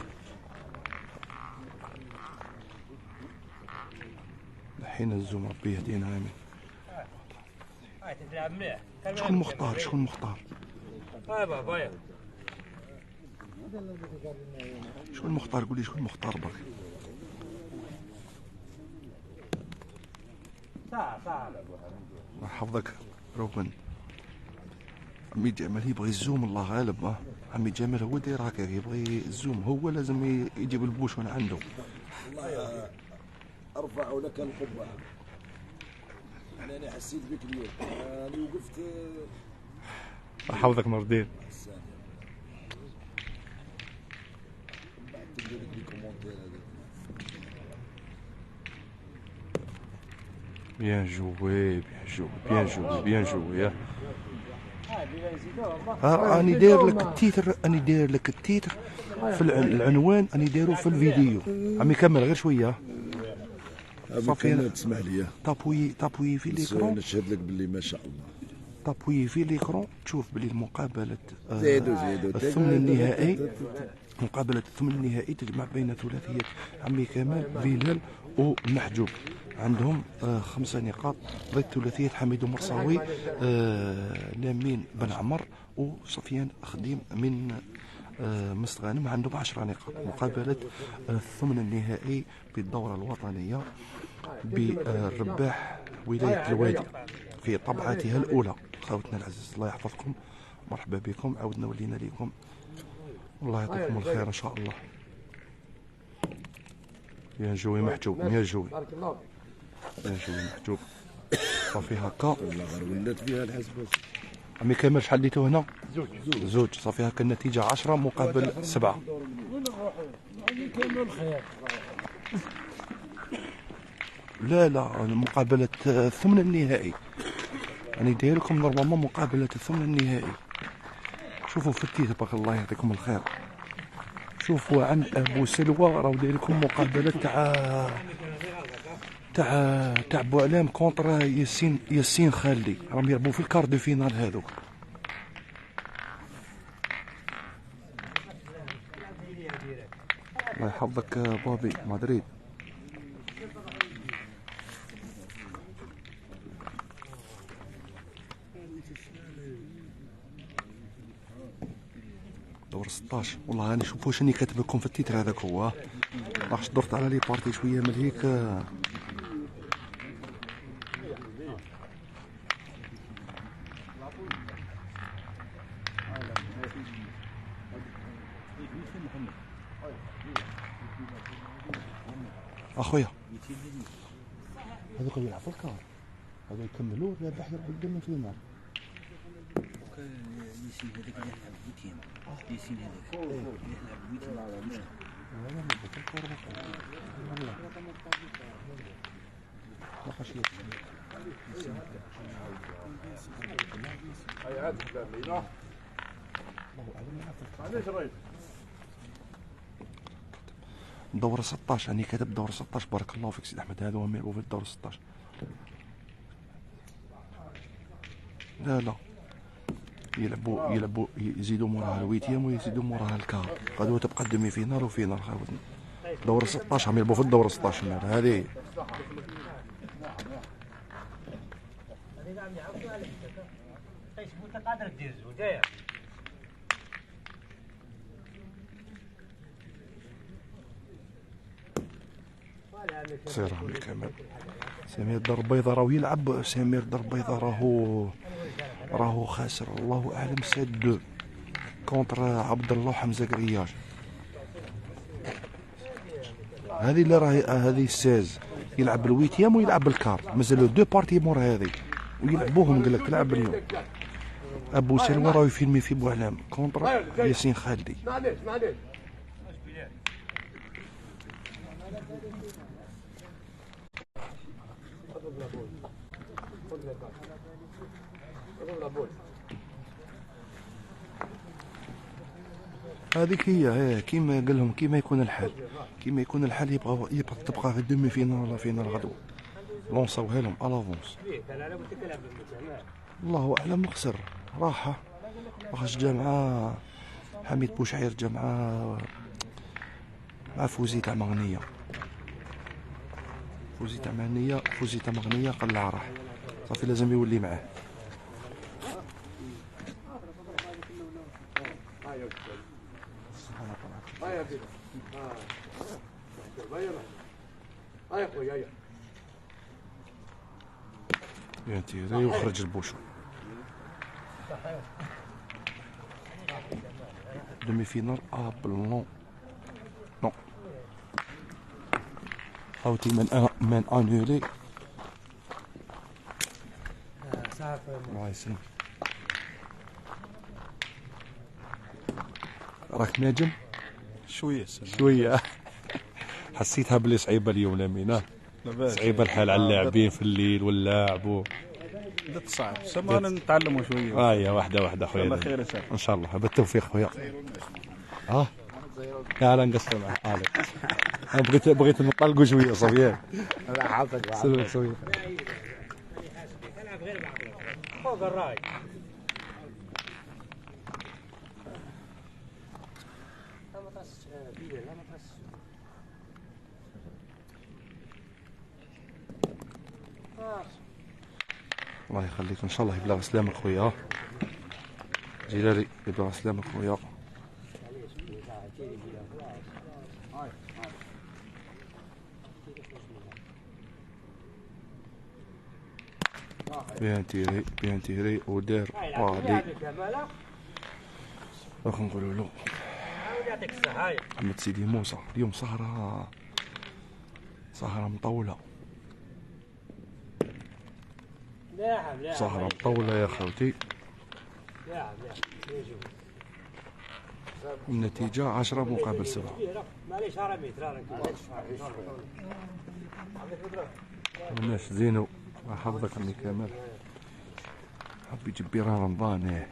نحينا الزوم. ربي يهدينا امين. شكون مختار؟ شكون مختار؟ قولي شكون مختار برك. حفظك روبن. عمي جمال يبغي الزوم. الله غالب. عمي جمال هو داير هكا يبغي الزوم. هو لازم يجيب البوشون عنده. والله ارفع لك القبعه. انا حسيت بك اليوم. انا وقفت. حفظك مردين. بيان جوي. راني داير لك التيتر في العنوان. راني دايرو في الفيديو. عمي كمل غير شويه. صافي تسمح لي. طابوي في ليكرون. نشهد لك باللي ما شاء الله. طابوي في ليكرون تشوف باللي المقابله زيدوا الثمن النهائي. مقابله الثمن النهائي تجمع بين ثلاثيه عمي كمال بلال ومحجوب. عندهم 5 نقاط ضد ثلاثيه حميد مرصاوي. لامين بن عمر وسفيان خديم من مستغانم. عندهم 10 نقاط. مقابله الثمن النهائي بالدوره الوطنيه بالرباح ولايه الوادي في طبعاتها الاولى. خوتنا العزيز الله يحفظكم. مرحبا بكم. عودنا ولينا لكم. الله يعطيكم الخير ان شاء الله. يا جوي محجوب. صافي هكا. ولات فيها الحسبه. عمي كامل شحال ديتو هنا؟ زوج. صافي هكا النتيجة 10 مقابل 7. لا مقابلة الثمن النهائي. راني داير لكم نورمالمون مقابلة الثمن النهائي. شوفوا في التيتر بارك الله يعطيكم الخير. شوفوا عند ابو سلوى راهو داير لكم مقابلة تاع بوعلام كونتر ياسين خالدي. راهم يلعبوا في الكار دو فينال هذوك. الله يحفظك بابي مدريد. دور 16. 16. والله راني شوفوا شني كاتب لكم في التيتر هذاك هو. راح درت على لي بارتي شويه من هيك. اخويا هذوك يلعب في الكار، هذا يكملوا يربح قدام في النار. ياسين هذاك اللي يلعب بوتيم، ياسين هذاك يلعب بوتيم. دور 16 يعني كاتب دور 16. بارك الله فيك سيد احمد. هذا هو يلعبوا في الدور 16. لا يلعبوا يزيدوا موراها الويتيام ويزيدوا موراها الكار. غدوه تبقى دمي فينال وفينال خاوتنا. دور 16 هم يلعبوا في الدور 16 هذه. سير عمي كمال. سمير دار البيضاء راهو يلعب. سمير دار البيضاء راهو خاسر الله اعلم 7-2 كونتر عبد الله وحمزه كرياج. هذه اللي راهي هذه الساز يلعب بالويتيام ويلعب بالكار. مازالو دو بارتي مور هذه ويلعبوهم. قال لك تلعب اليوم. ابو سلوى راهو يفيلمي في بوعلام كونتر ياسين خالدي. هذيك هي كيما قال لهم كيما يكون الحال. كيما يكون الحال يبقى تبقى غير دومي فينال ولا فينال غدوه. لونصاوها لهم الافونس. الله اعلم خسر. راح جا مع حميد بوشعير، جا مع فوزي تاع مغنيه. فوزي تاع مغنيه قلع راح صافي لازم يولي معاه. ينتيري وخرج البوشو. دمي فينال بلون نو هاوتي من انولي. الله يسلمك. راك ناجم شويه حسيتها بلي صعيبه اليوم لامينه. صعيبه الحال على اللاعبين في الليل واللاعب صعب. سمعنا نتعلموا شويه. يا واحده خويا. الله خير ان شاء الله. بالتوفيق خويا. لا نقصر مع حالك. انا بغيت نطلقوا شويه صفيان. الله يحفظك. سلمك صفيان. فوق الراي. الله يخليك ان شاء الله يبلغ سلامك خويا. جلالي يبلغ سلامك خويا. بيان تيري ودار بادي. راح نقولوا له محمد سيدي موسى. اليوم سهرة مطولة. سهرة مطولة يا خوتي. النتيجة 10 مقابل 7. الناس زينو الله يحفظك عمي كامل. حب يجيب بيران رمضان.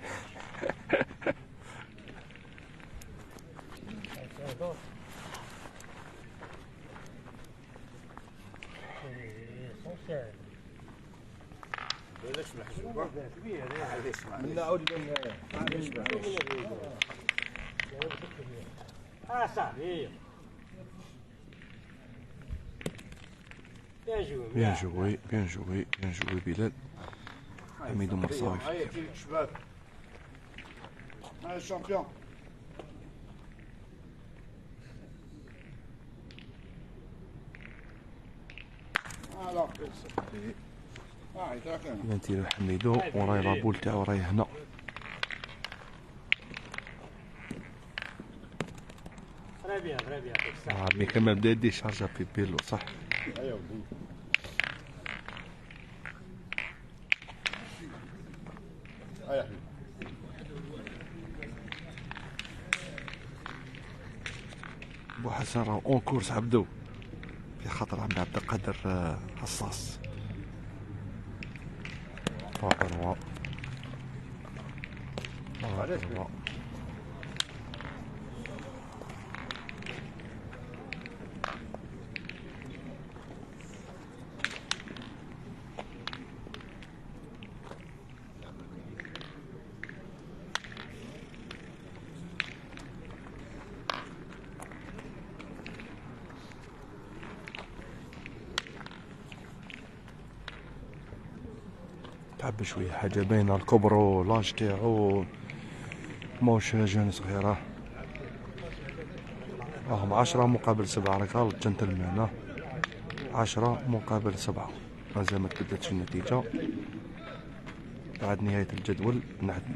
من نعود صافي. بيان جوي بلال. حميد مرصاوي. شباب الشامبيون. ينتي حميدو وراي لابول تاعو راي هنا. مي كمان بدا يدي شارجا في بيلو صح. بو حسن راه اون كورس عبدو في خطر عند عبد القادر حصاص. فاطر تعب شوية حاجة باينة الكبرو لاج تاعو موش جون صغيرة. راهم 10 مقابل 7 راك غلط جنتلمان. 10 مقابل 7 مازال ما تبدلتش النتيجة بعد نهاية الجدول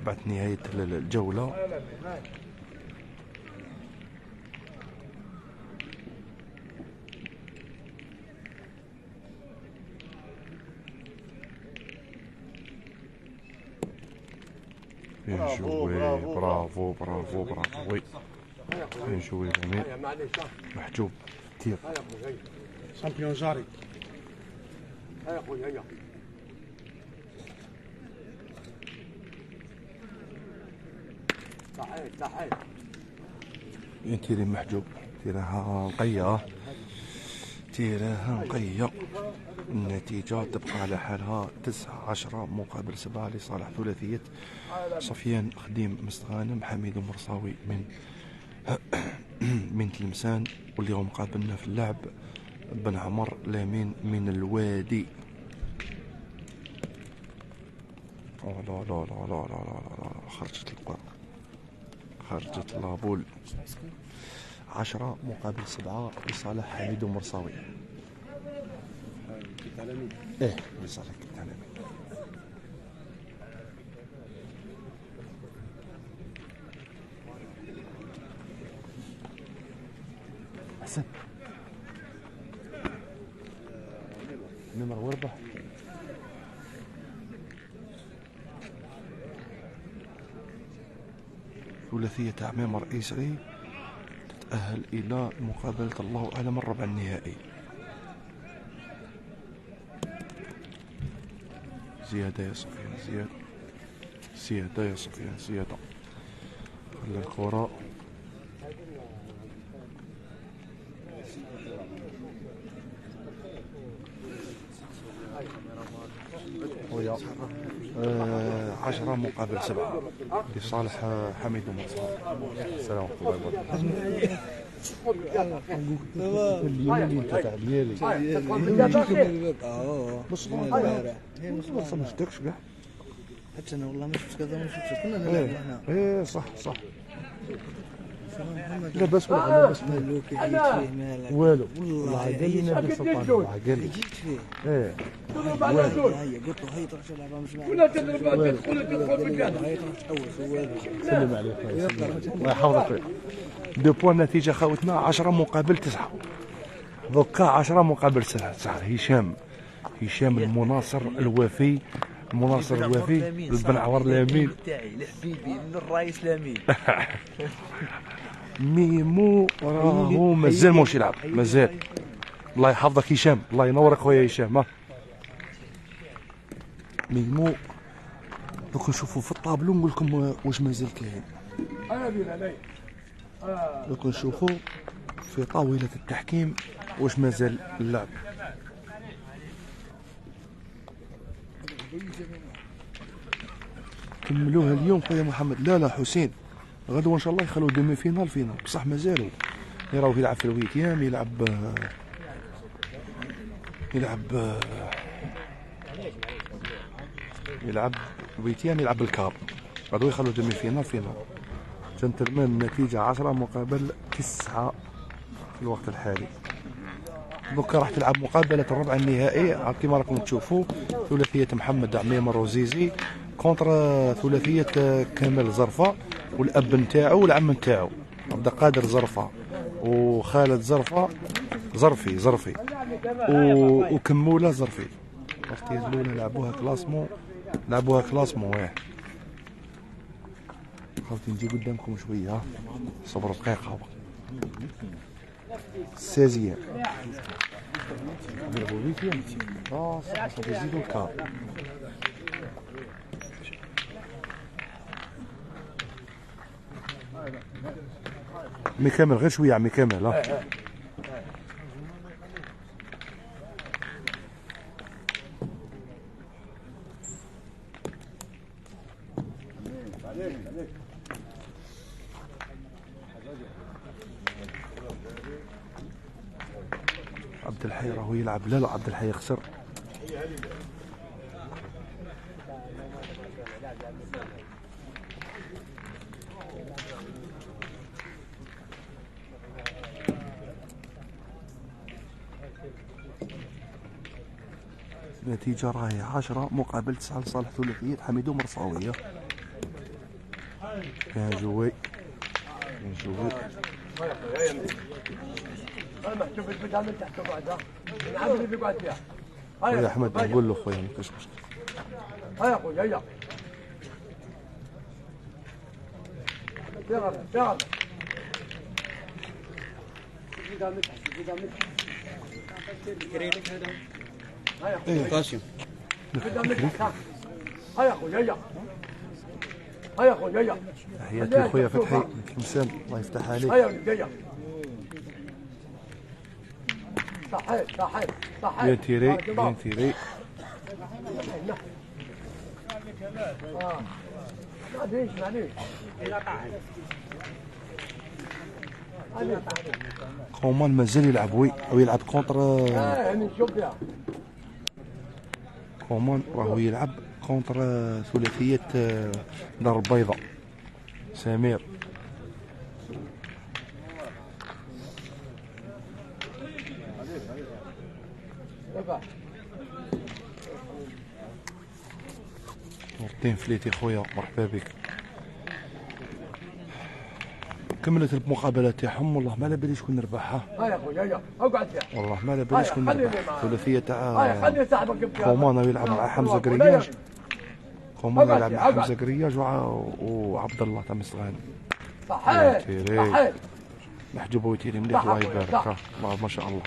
بعد نهاية الجولة. بيان جوي برافو برافو برافو وي بيان جوي جميل محجوب كتير شامبيون جاري. هيا خويا هيا صحيح صحيح. تيري محجوب تيراها نقية تيراها نقية. النتيجة تبقى على حالها 19 مقابل 7 لصالح ثلاثية صفيان خديم مستغانم حميد مرصاوي من تلمسان، واليوم قابلنا في اللعب بن عمر لامين من الوادي. لا لا لا لا لا لا لا خرجت الكرة خرجت لابول. 10 مقابل 7 لصالح حميد مرصاوي. ايه لصالح التعليمي. حسن نمر 4 ثلاثية عمام رئيسي تتأهل إلى مقابلة الله أعلم الربع النهائي. زيادة يا سفيان زيادة يا سفيان زيادة. خلي الكرة ويا 10 مقابل 7 لصالح حميد ومرصاد. السلام عليكم حتى انا والله ما شفت كذا ما شفتش كنا نلعب هنا. ايه صح صح. لا بس ولا بس مالوكي جيت فيه مالك والو والله عقلنا بالسلطان عقلنا جيت فيه. ايه هيا قلت له هي تروح تلعب مش معي ولا تدرب هي تروح تحوس. سلم عليك الله يحفظك. دو بوان النتيجة خوتنا 10 مقابل 9 دوكا 10 مقابل 9. هشام المناصر الوفي البن عور لامين تاعي لحبيبي للرئيس لامين. ميمو راهو مازال موش يلعب مازال. الله يحفظك هشام الله ينورك خويا هشام. ميمو دوك نشوفوا في الطابلو نقول لكم واش مازال كاين. دوك نشوفوا في طاولة التحكيم واش مازال اللعب. كملوها اليوم خويا محمد. لا حسين غدوه ان شاء الله يخلوا دومي فينال بصح مازالوا يراو يلعب في الويتيام يلعب الويتيام يلعب الكاب غدوه يخلوا دومي فينال جنتلمان النتيجة 10 مقابل 9 في الوقت الحالي دوكا راح تلعب مقابله الربع النهائي كما راكم تشوفوا، ثلاثيه محمد عميمر وزيزي كونتر ثلاثيه كامل زرفه والاب نتاعو والعم نتاعو عبد القادر زرفه وخالد زرفي وكموله زرفي. بارتيز الاولى لعبوها كلاسمون واحد. خاوتي نجي قدامكم شويه، صبروا دقيقه. 16 صافي يزيدوا الكار. مي كامل غير شويه عمي كامل. عبد الحي راهو يلعب. لا عبد الحي خسر. النتيجة راهي 10 مقابل 9 لصالح ثلاثية حميدو مرصاوية. بيان جوي خويا احمد نقول له خويا ما كاش مشكل. هيا خويا هيا يلا قاسم هيا خويا هيا هيا خويا هيا تحياتي لخويا فتحي تلمسان الله يفتح عليك. هيا هيا صحيح بيان تيري معليش كومان مازال يلعب او يلعب كونتر. كومان راهو يلعب كونتر ثلاثية دار البيضاء سمير. مرتين فليتي خويا مرحبا بك. كملت المقابله تاعهم والله ما على بالي شكون ربحها. هيا خويا اقعد فيها والله ما على بالي شكون ربح. ثلاثيه تاع كومان يلعب مع حمزه قرياج. كومان يلعب مع حمزه قرياج وعبد الله تاع مستغاني. صحيح محجوب ويتيري مليح الله يبارك. الله ما شاء الله.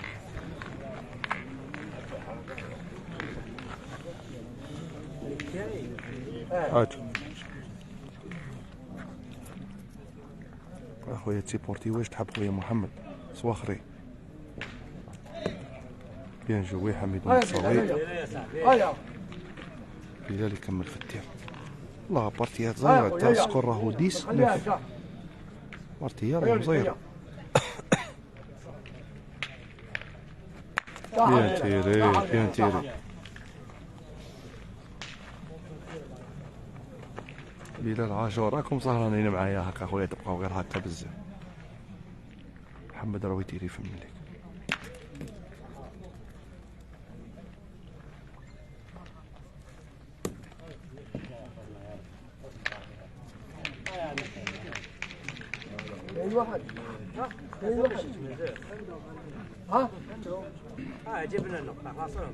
هاتو اخويا تيبورتي واش تحب خويا محمد صواخري. بيان جوي حميد المصاوي. بلال يكمل في التير. الله بارتيات زايره تاع سكور راهو 10 بارتيات راهي زايره. بيان تيري بلال عاشور راكم سهرانين معايا هكا خويا تبقاو غير هكا بزاف. محمد راهو يدير يفهم لك. جبنا النقطة خاصة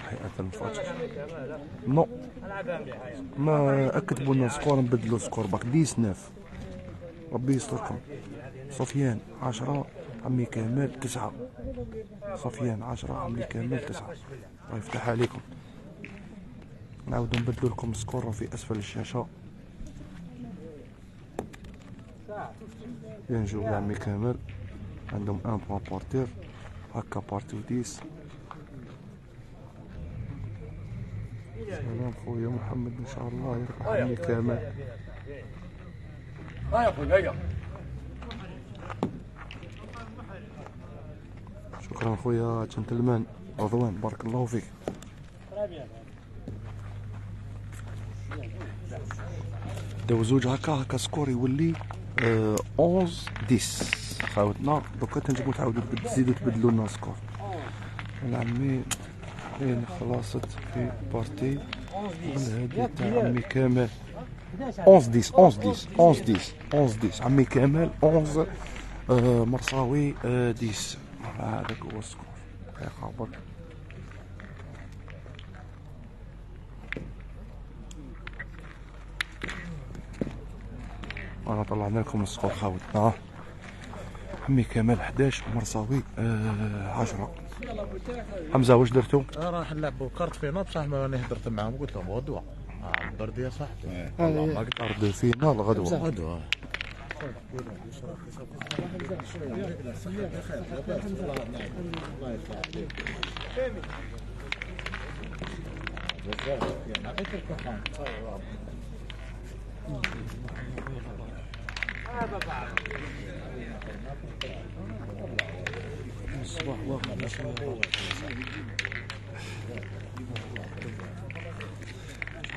هيئة المفاتيح نو ما كتبوا لنا سكور نبدلوا سكور باك 19. ربي يستركم. سفيان 10 عمي كامل 9. سفيان 10 عمي كامل 9. الله يفتح عليكم. نعاودوا نبدلوا لكم السكور في اسفل الشاشة. ينجو عمي كامل عندهم 1 بوان بورتير هكا بارتيو 10. سلام خويا محمد ان شاء الله يربح عمي كامل. هيا خويا شكرا خويا جنتلمان رضوان بارك الله فيك. داو زوج هكا سكور يولي 11-10. خاوتنا دوكا تنجمو تعاودو تزيدو تبدلو لنا سكور. العمي خلاصت في بارتي هادي تاع عمي كمال 11-10 عمي كمال 11 مرصاوي 10. هذاك هو السكور. يا خبر انا طلعنا لكم السكور خاوتنا. عمي كمال 11 مرصاوي 10. حمزه واش درتو؟ راح نلعبوا كارت فينال بصح ماني هدرت معاهم قلت لهم غدوه البرد يا صاحبي والله كارت فينال غدوه.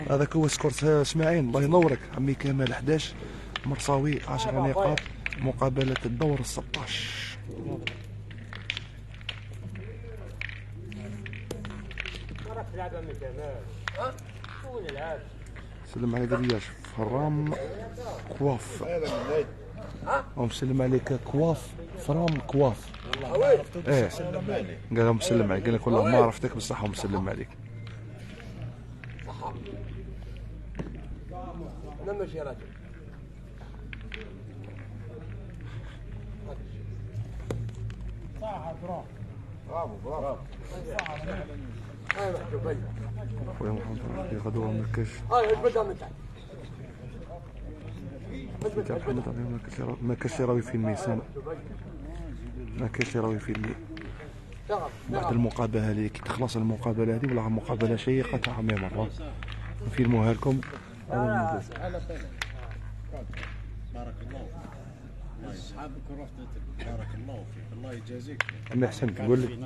هذاك هو سكور اسماعيل الله ينورك. عمي كمال 11 مرصاوي 10 نقاط مقابلة الدور 16. سلم عليك رياش فرام كواف. ومسلم عليك كواف فرام كواف. ايه قال لهم مسلم عليك. قال لك والله ما عرفتك بصح ومسلم عليك. انا ماشي راجل. برافو برافو. هاي محجوبين. خويا محمد ربي غدوه ما كاش. هاي بدها من تحت. ما كاش راوي في الميسان. ما كاش راوي في اللي بعد المقابله هذه كي تخلص المقابله هذه ولا مقابله شيقه تاع عمي مره نفيلموها لكم. بارك الله اصحابك ورحت بارك الله فيك الله يجازيك. عمي حسن تقول لك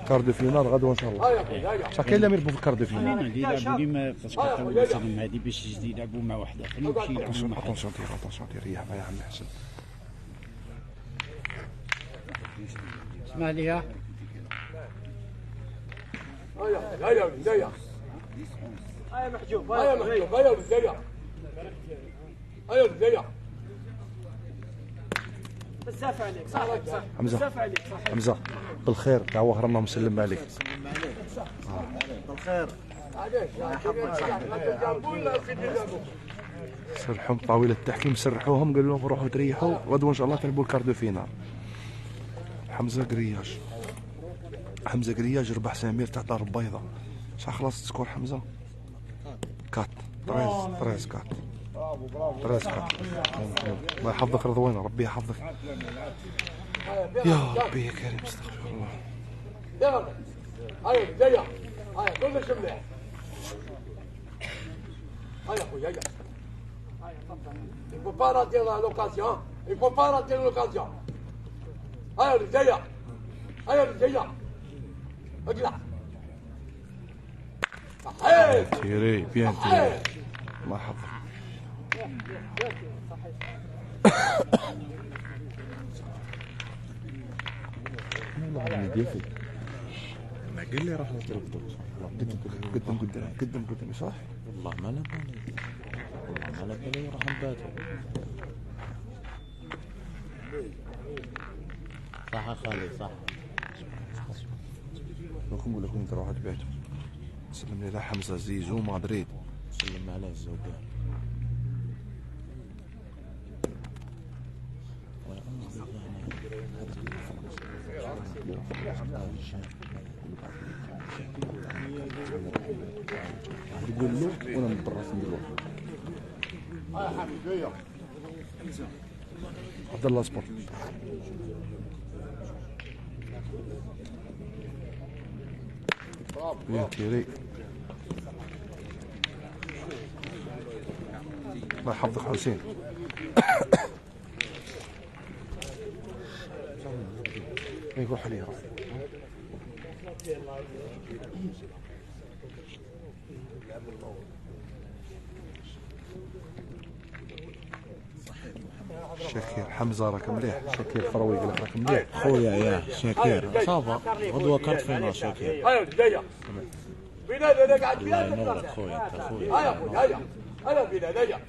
كارد فينال غدوه ان شاء الله. صح كاين اللي يلعبوا في الكارد فينال. يلعبوا ديما باسكو السلم هذه باش يلعبوا مع وحده فماشي يلعبوا مع اتونسيون ريح معايا عمي حسن. اسمع لي ها هيا بدايه. هيا محجوب هيا محجوب هيا بدايه. هيا بدايه. بزاف عليك صح صح. بزاف عليك صح. حمزه بالخير تاع وهرنا مسلم عليك. بالخير. علاش يا حبيبي جابوا ولا سيدي جابوا؟ سرحهم طاوله التحكيم سرحوهم قالوا لهم روحوا تريحوا غدوه ان شاء الله تلعبوا الكاردو فينال. حمزه قرياج ربح سمير تاع دار البيضاء. شحال خلاص سكور حمزه؟ 4 13 4. برافو برافو 13 الله يحفظك رضوان ربي يحفظك يا ربي يا كريم استغفر الله. يلا هيا بدايه. هيا كلش مليح. هيا خويا هيا. Il ne faut pas rater l'occasion. Il ne faut pas rater l'occasion. هيا بدايه. هيا بدايه. اطلع. تيري بيان تيري الله يحفظك. ما قال لي راح نضرب قدام صح؟ والله ما على بالي راح نباتوا صح خالي صح. نقول لكم انت روحوا تبعتوا. سلم لي على حمزه زيزو مدريد. سلم عليه الزوجان. تقول له وانا مضطر ندير عبد الله سبورت. يا تيري الله يحفظك حسين. يروح لي روح. شاكر حمزه راك مليح، شاكر فروي قال لك راك مليح. خويا يا شاكر صافا غدوه كارت فينا شاكر. هيا جايه بلاد انا قاعد الله ينورك خويا انت خويا. هيا خويا هيا انا بلاد هيا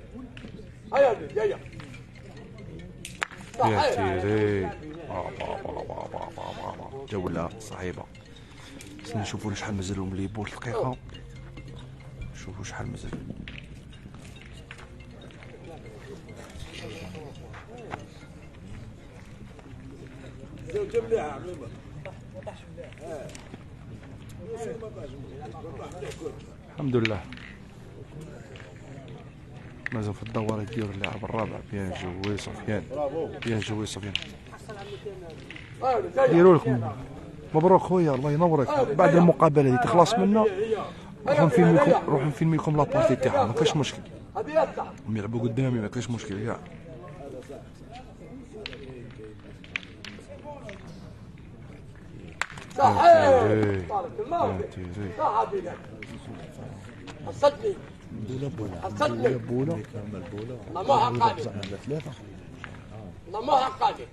هيا جايه يا تيري جولة صعيبة. بس نشوفوا شحال مازالهم لي بول دقيقة، نشوفوا شحال مازال. الحمد لله مازال في الدورة يدير اللاعب الرابع. بيان جوي سفيان، بيان جوي سفيان. ديروا لكم مبروك خويا الله ينورك. بعد المقابلة اللي تخلص منا روحوا نفيلم لكم لابارتي تاعهم، ما كاش مشكل. هم يلعبوا قدامي ما كاش مشكل. يا حصلتني حصلتني بولا الله ما حقاني الله ما حقاني.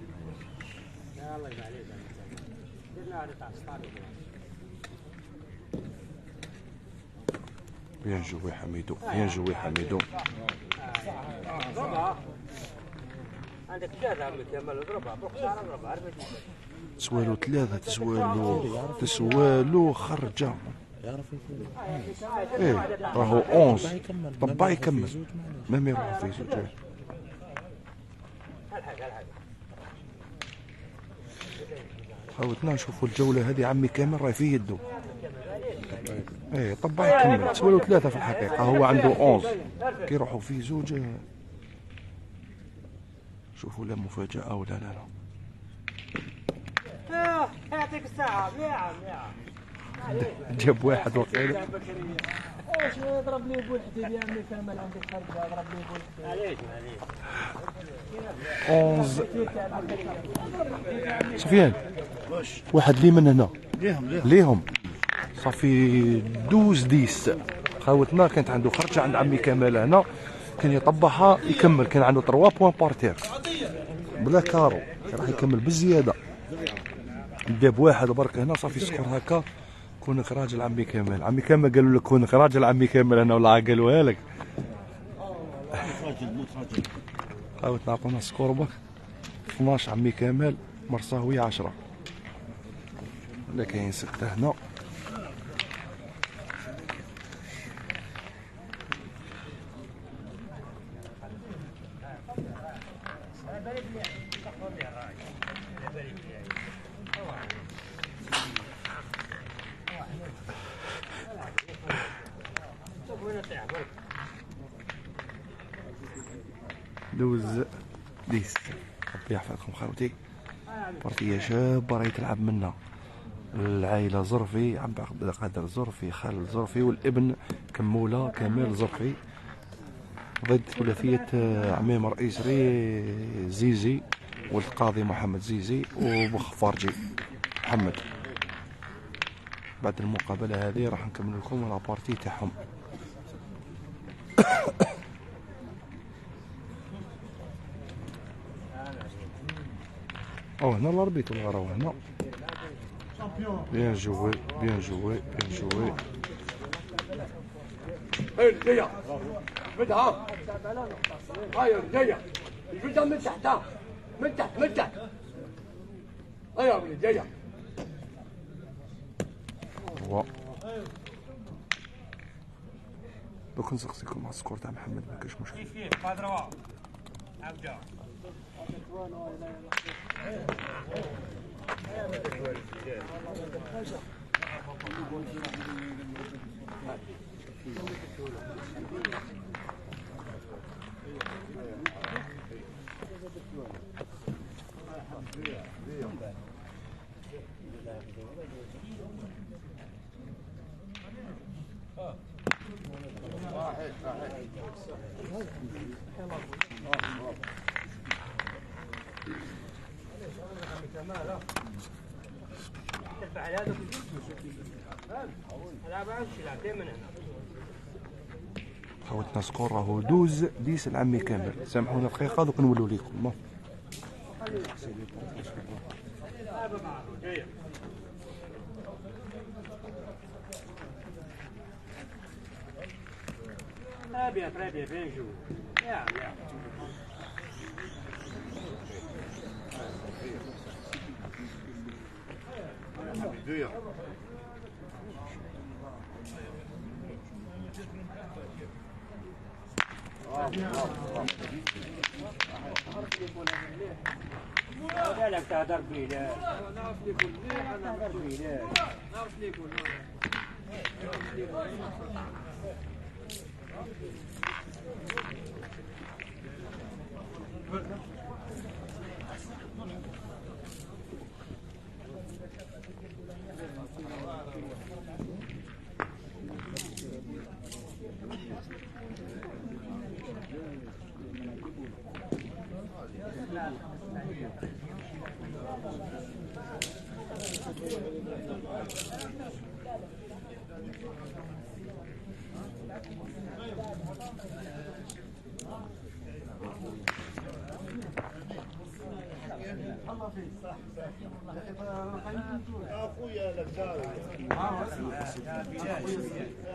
بيان جوي حميدو، بيان جوي حميدو. عندك ثلاثة عمي كمال اضربها بخسارة اضربها عرفت تسوالو ثلاثة تسوالو خرجة. ايه راهو 11 طبع يكمل مام يروح في زوج. حاولنا نشوفوا الجولة هذه عمي كامل راهي في يده. ايه طبع يكمل تسوالو ثلاثة في الحقيقة، هو عنده 11 كي يروحوا في زوج. شوفوا لا مفاجأة ولا لا. يعطيك الساعة مليحة مليحة. جاب واحد وقيله. ايش يضرب لي بول حديد يا عمي كامل عندك خرجة يضرب لي بول حديد. عليك عليك. 11 سفيان واحد لي من هنا ليهم صافي 12 خاوتنا كانت عنده خرجة عند عمي كمال هنا كان يطبعها يكمل، كان عنده 3 بوان بارتير بلا كارو راح يكمل بالزيادة. جاب واحد برك هنا صافي سكور هكا. كونك راجل عمي كامل، عمي كامل قالوا لك كونك راجل عمي كامل هنا ولا قالوها لك. حاولت نعطونا سكور بك 12 عمي كامل مرصاوي 10 ولا كاين 6 هنا. دوز ديس ربي يحفظكم خوتي. بارتيه شابه راهي تلعب منا العائله زرفي، عبد القادر زرفي، خالد زرفي، والابن كموله كمال زرفي ضد ثلاثيه عميم رئيسري زيزي والقاضي محمد زيزي وبخفارجي محمد. بعد المقابله هذه راح نكمل لكم لابارتي تاعهم. هنا الاربيت ولا راهو هنا. بيان جوي بيان جوي بيان جوي. هاي جايه بدها هاي جايه الجزء من تحت من تحت من تحت. هاي ولد جايه دوك نسقسيكم على السكور تاع محمد ما كاش مشكل. كيف قادروا عبده خوتنا سكور راهو 12 10 العمي كامل. سامحونا دقيقة دوك نولوا ليكم. Très bien, bien joué. Bien. بالك تهدر بينا نعرف لي يقول انا نهدر بينا نعرف لي يقول اخويا لك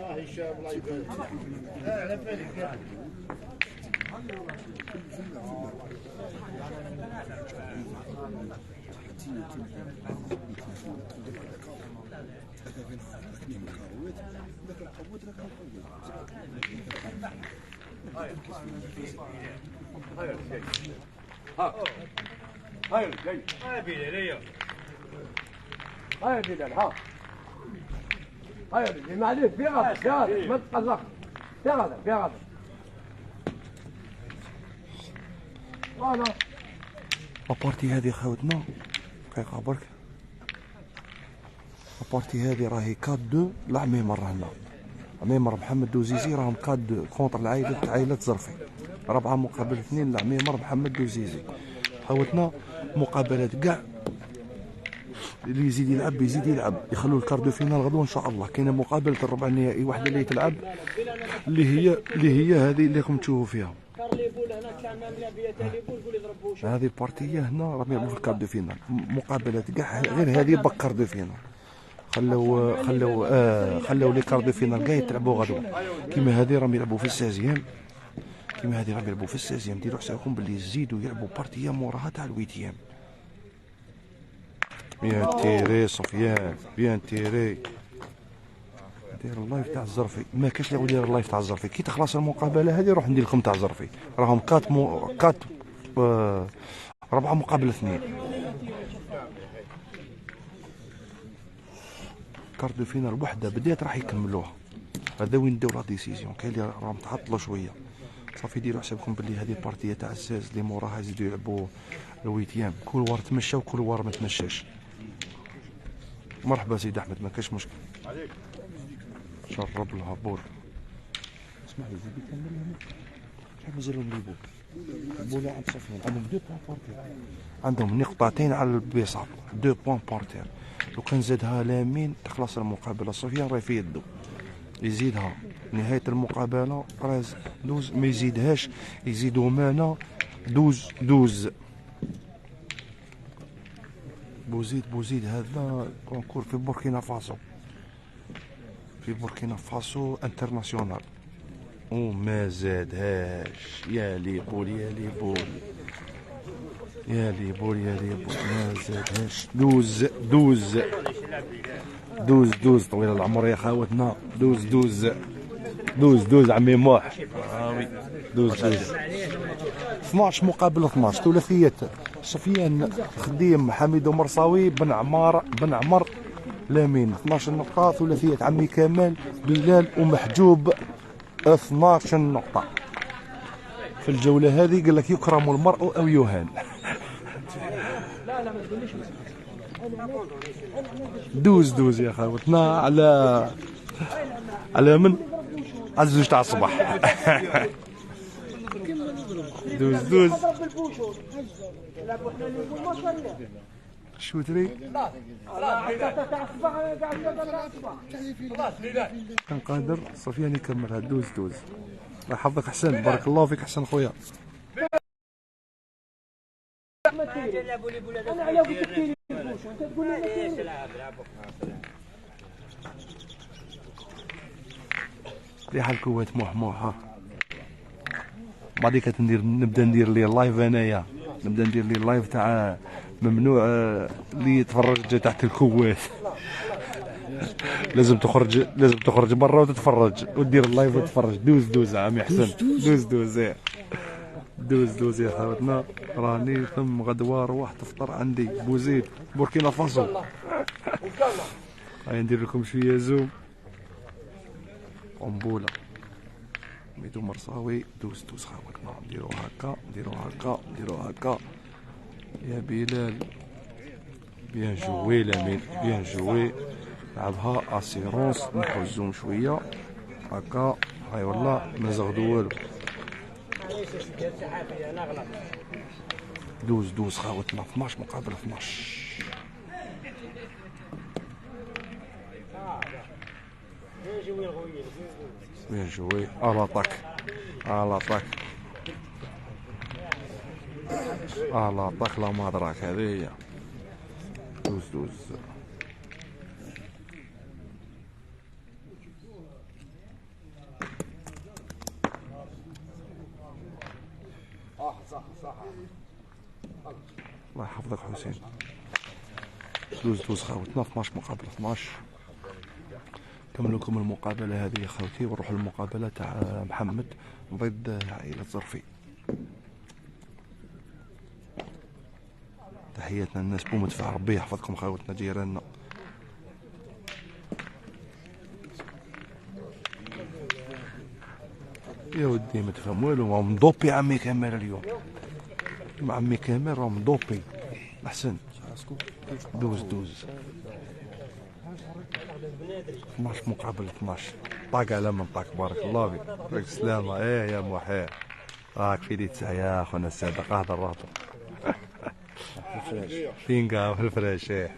هشام الله يبارك على بالك هاي جاي هاي بينا هاي بلال ها هاي اللي ما عليك في غدر ما تقلق في غدر انا لابارتي هذه خاوتنا دقيقة برك. لابارتي هذه راهي 4-2 لعميمر هنا. عميمر محمد دوزيزي راهم 4-2 كونتر عائلة زرفي. 4 مقابل 2 لعميمر محمد دوزيزي. خاوتنا مقابلات كاع اللي يزيد يلعب يخلوا الكاردو فينال غدوه ان شاء الله. كاينه مقابله الربع النهائي واحده اللي تلعب اللي هي هذه اللي راكم تشوفوا فيها. هذه البارتيه هنا راهم يلعبوا في الكاردو فينال. مقابلات كاع غير هذه بكاردو فينال. خلوا لي كاردو فينال كاع يتلعبوا غدوه. كيما هذه راهم يلعبوا في السازيام. ديروا حسابكم باللي يزيدوا يلعبوا بارتيه موراها تاع الويتيام. بيان تيري سفيان بيان تيري. دير اللايف تاع الزرفي. ما كاش اللي يدير اللايف تاع الزرفي. كي تخلص المقابله هذه روح ندير لكم تاع الزرفي. راهم 4 مقابل 2. كاردو فينال وحده بدات راح يكملوها. هذا وين داو لا ديسيزيون. كاين اللي راهم تعطلوا شويه. صافي ديروا حسابكم باللي هذه البارتيه تاع الساز اللي موراها يزيدوا يلعبوا الويتيام. كل وار تمشى وكل وار ما تمشاش. مرحبا سيدي احمد ما كاش مشكل. شرب الهبور. اسمع لي زيد كمل هنا. شحال مازالهم ليبو. البوله عند صفيان عندهم 2 بوان بارتير. عندهم نقطتين على البيصاب 2 بوان بارتير. لو كان زادها لامين تخلص المقابله. صفيان راهي في يده يزيدها نهايه المقابله 12 ما يزيدهاش. يزيدوا مانا 12. بوزيد هذا كونكور في بوركينا فاسو انترناسيونال وما زادهاش. يا ليبول ما زادهاش. 12 طويل العمر يا خاوتنا. 12 عمي موح. وي 12 12 مقابل 12 ثلاثية سفيان خديم حميد مرصاوي بن عمر لامين 12 نقطة. ثلاثية عمي كمال بلال ومحجوب 12 نقطة. في الجولة هذه قال لك يكرم المرء أو يهان. دوز يا خاوتنا على من على 2 تاع الصباح. دوز شو تري كان قادر صفيان يكملها. دوز الله يحفظك حسن. بارك الله فيك حسن خويا. انا على قلت لك كاين البوش وانت تقول لي ايش العب ريحه الكويت موح بعديك نبدا ندير لي اللايف انايا، نبدا ندير لي اللايف تاع ممنوع اللي يتفرج تحت الكويت. لازم تخرج برا وتتفرج وتدير اللايف وتتفرج. دوز عمي حسن، دوز يا خوتنا. راني ثم غدوه روح تفطر عندي بوزيد بوركينا فاسو. هاي ندير لكم شويه زوم. قنبله ميدو مرصاوي. دوز خوتنا. نديرو هكا يا بلال. بيان جوي لامين، بيان جوي. لعبها اسيرونس. نحو الزوم شويه هكا. هاي والله ما زغدو والو. دوز خاوتنا. 12 مقابل 12. بيان جوي. الاطاك لا مدراك. هذه هي. دوز صح. الله يحفظك حسين. دوز خاوتنا. 12 مقابل 12. كمل لكم المقابله هذه يا خوتي ونروح للمقابله تاع محمد ضد عائله زرفي. تحياتنا للناس بومدفع. ربي يحفظكم خاوتنا جيراننا. يا ودي ما تفهم والو. راهم مضوبي عمي كمال اليوم. مع عمي كمال راهم مضوبي. احسن. دوز 12 مقابل 12. طاق على منطقة. بارك الله فيك. يعطيك السلامة. ايه يا محير. راك في دي تسع يا خونا الصادق. هذا الراطب فينقا في الفريش. ايه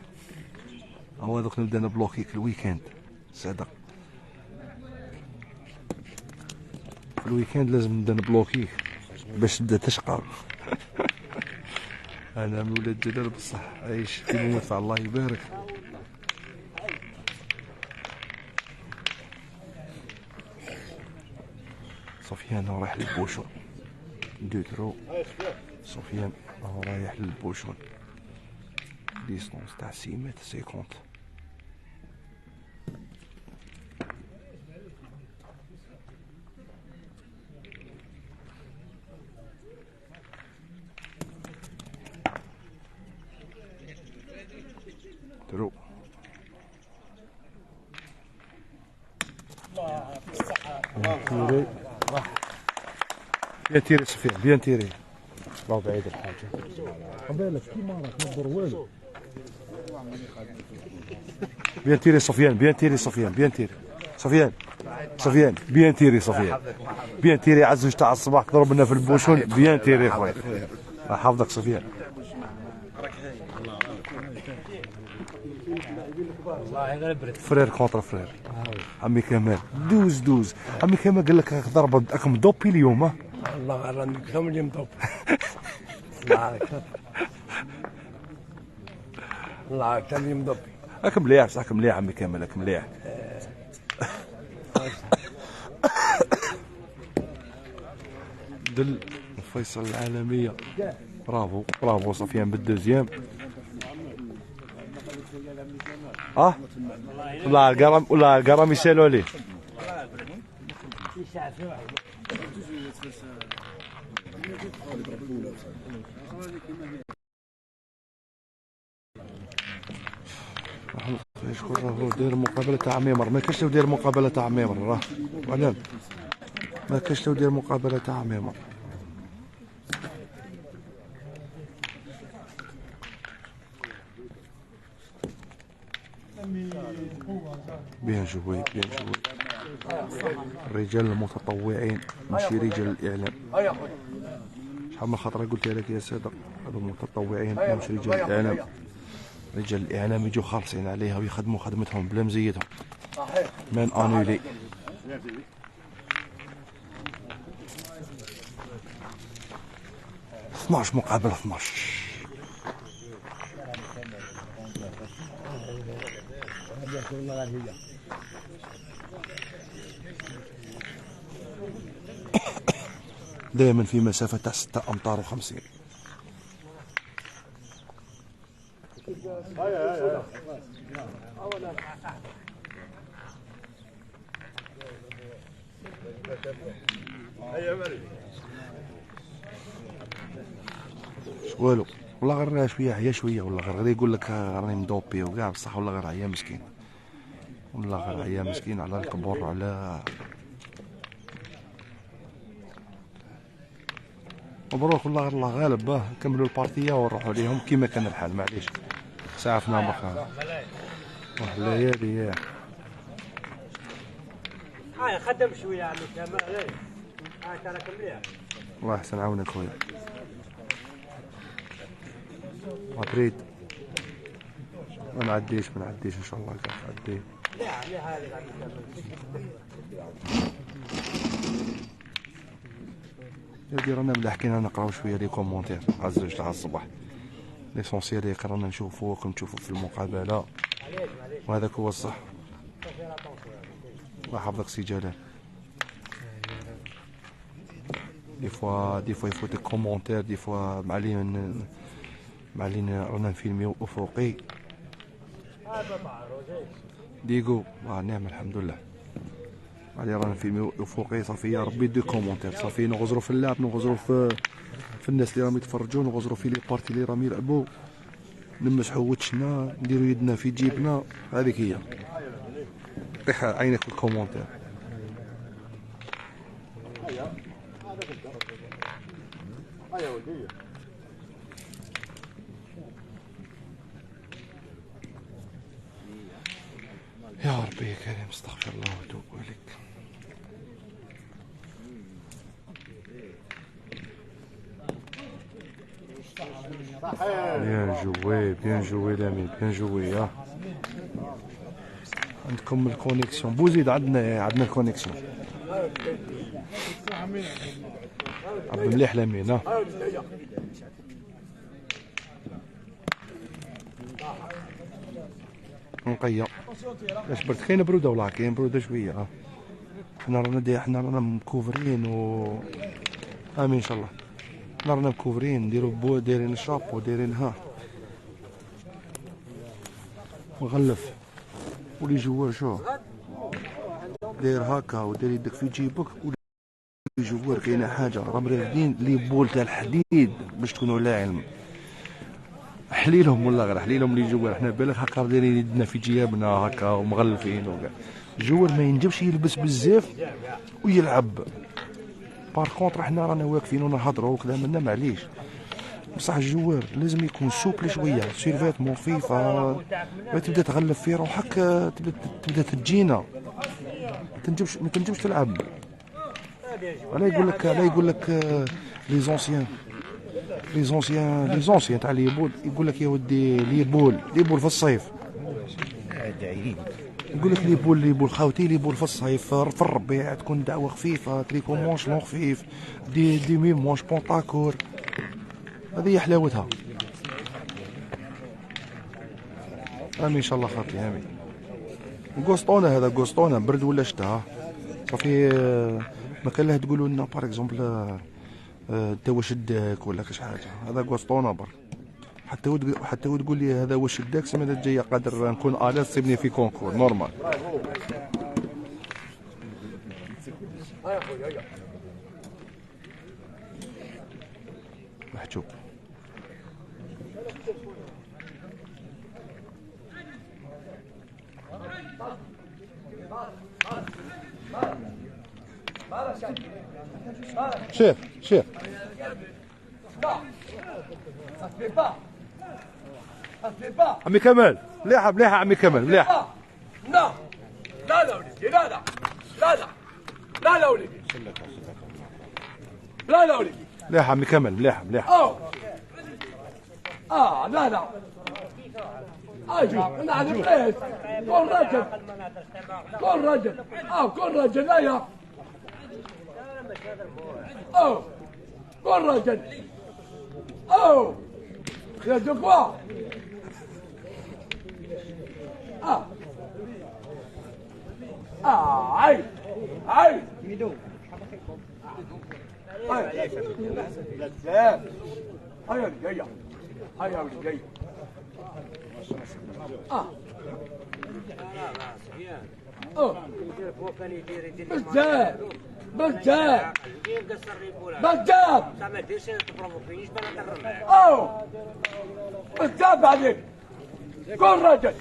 هو دوك نبدا نبلوكيك الويكاند صادق. في الويكاند لازم نبدا نبلوكيك باش تبدا تشقى. انا من ولاد جلال بصح عايش في مدفع. الله يبارك. سفيان رايح للبوشون. دوترو سفيان رايح للبوشون. ديستونس تاع 6 متر 50. درو بيان تيري سفيان. بيان تيري. راهو بعيد الحاجه. قبالك كيما راك ما تضر والو. بيان تيري سفيان. بيان تيري بيان تيري عزوج تاع الصباح ضربنا في البوشون. بيان تيري خويا. الله يحفظك سفيان. فرير كونتر فرير. عمي كمال. دوز عمي كمال قال لك ضربه راك مضوبي اليوم. والله راني كم اللي مضوب. الله اكثر اللي مضوب. راك مليح بصح. راك مليح عمي كمال. راك مليح. دل الفيصل العالميه. برافو سفيان بالدوزيام. ولا القرام يسالوا عليه. شكون راهو داير مقابله تاع عميمر. ما كاش لو داير مقابله تاع عميمر راه وعلام. ما كاش لو داير مقابله تاع عميمر. بيان جوي. الرجال المتطوعين ماشي رجال الاعلام. شحال من خطره قلت لك يا صادق. هذو المتطوعين ماشي رجال الاعلام. رجال الاعلام يجوا خالصين عليها ويخدموا خدمتهم بلا مزيتهم. مان انولي. مقابل 12. دائما في مسافة تاع 6 أمتار و50. والو والله غير شويه عيا شويه، والله غير يقول لك راني مدوبي وكاع، بصح والله غير عيا مسكين، والله غير عيا مسكين على الكبر على. مبروك والله غير الله غالب. باه نكملوا البارتيه ونروحوا ليهم كيما كان الحال. معليش سعفنا مخا واحد الليالي ياه. هاي خدم شويه عمي كمال. هاي تراك مليح. الله يحسن عونك خويا. مدريد ما نعديش ان شاء الله كاع نعدي. يا دي رانا ملاحقين نقراو شويه لي كومونتير على الزوج تاع الصباح. ليسونسيال اللي قرانا نشوفوكم تشوفوا في المقابله، وهذاك هو الصح. الله يحفظك سي جلال. دي فوا يفوت الكومونتير، دي فوا معلين رانا نفيلميو افقي ديغو. نعم الحمد لله. علي رانا نفيلميو افقي صافي. يا ربي دي كومونتير صافي، نغزروا في اللعب، نغزروا في الناس اللي راهم يتفرجوا، نغزروا في لي بارتي اللي راهم يلعبوا، نمسحوا وجهنا، نديروا يدنا في جيبنا. هذيك هي. طيح عينك في الكومونتير. يا ربي يا كريم استغفر الله واتوب اليك. بيان جوي لامين، بيان جوي. عندكم الكونيكسيون بوزيد، عندنا الكونيكسيون. عبد مليح لامين. نقيه باش برد. كاينه بروده والله، كاين بروده شويه. حنا رانا مكوفرين امين ان شاء الله. حنا رانا مكوفرين، نديرو دايرين الشابو، دايرين مغلف. ولي جوار شو داير هكا وداير يدك في جيبك. ولي جوار كاينه حاجه راهم راقدين لي بول تاع الحديد باش تكونوا لا علم. حليلهم والله غير حليلهم لي جوار. حنا بالك هكا دايرين يدنا في جيابنا هكا ومغلفين وكاع. الجوار ما ينجمش يلبس بزاف ويلعب. بار كونطر حنا رانا واقفين ونهضروا وكلامنا معليش، بصح الجوار لازم يكون سوبل شويه، سيرفيتمون خفيفه، تبدا تغلف في روحك، تبدا تجينا، ما تنجمش تلعب. لا يقول لك لي زونسيان تاع ليبول، يقول لك يا ودي ليبول في الصيف. يقول لك ليبول خاوتي، ليبول في الصيف، في الربيع تكون دعوه خفيفه، تريكو مونشلون خفيف، دي ميم مونش بونطاكور. هذه هي حلاوتها. امين ان شاء الله خاطري امين. غوستونا هذا غوستونا برد ولا شتا صافي. ما كان له تقولوا لنا بار اكزومبل انت واش داك ولا كاش حاجه. هذا غوستونا برك. حتى تقول لي هذا واش داك، السمانه الجايه قادر نكون الا تصيبني في كونكور نورمال. محجوب. شيف عمي كمال مليحه عمي كمال مليحه. لا وليدي، لا وليدي، لا وليدي. مليحه عمي كمال مليحه. لا اجي انا على البيت. كون رجل لا يا كون رجل. يا دكوا عايش عايش لزاز هيا رجاية هيا رجاية بزاف بزاف بزاف اوه بزاف عليك كل راجل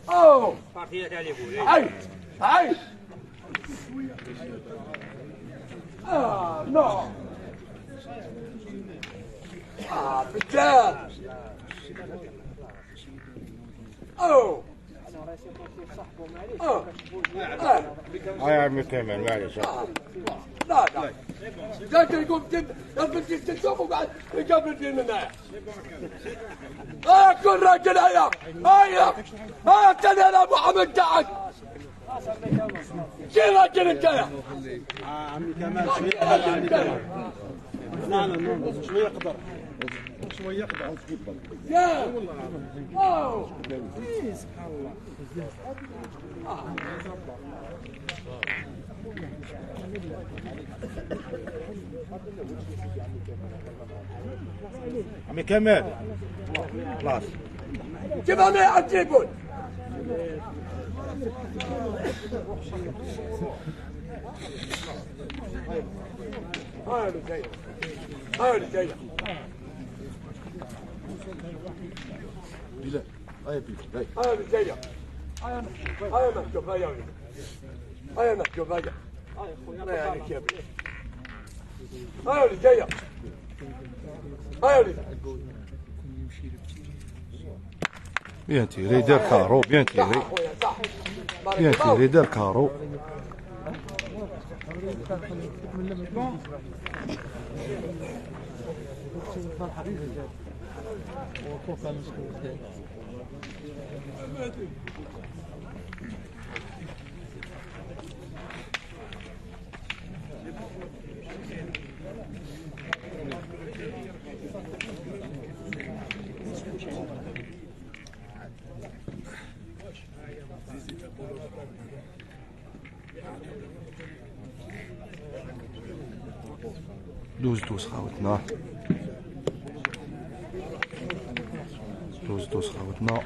اوه عايش عايش نو بزاف اوه يا عمي كمال معلش لا لا جاك يقوم يلبس السلسوف وقعد يجاب الدين من هنا كل راجل هيا هيا هيا تنال ابو حمد تعال شي راجل انت يا عمي كمال شويه شويه يقدر شويه يقدر يا اوه سبحان الله عمي كمال خلاص جيبها ما يعجبون هاي رجاية هاي رجاية بلال هاي بلال هاي رجاية هاي محجوب هاي هاي محجوب هاي هاي هاي رجاية هاي رجاية Bien tiré, der carreau, bien tiré. Bien tiré, der carreau. دوز خاوتنا دوز خاوتنا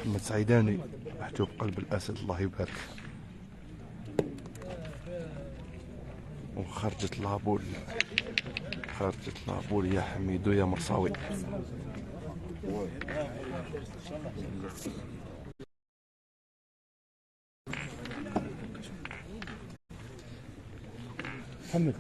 محمد سعيداني محجوب قلب الأسد الله يبارك. وخرجت لابول يا حميدو يا مرصاوي. محمد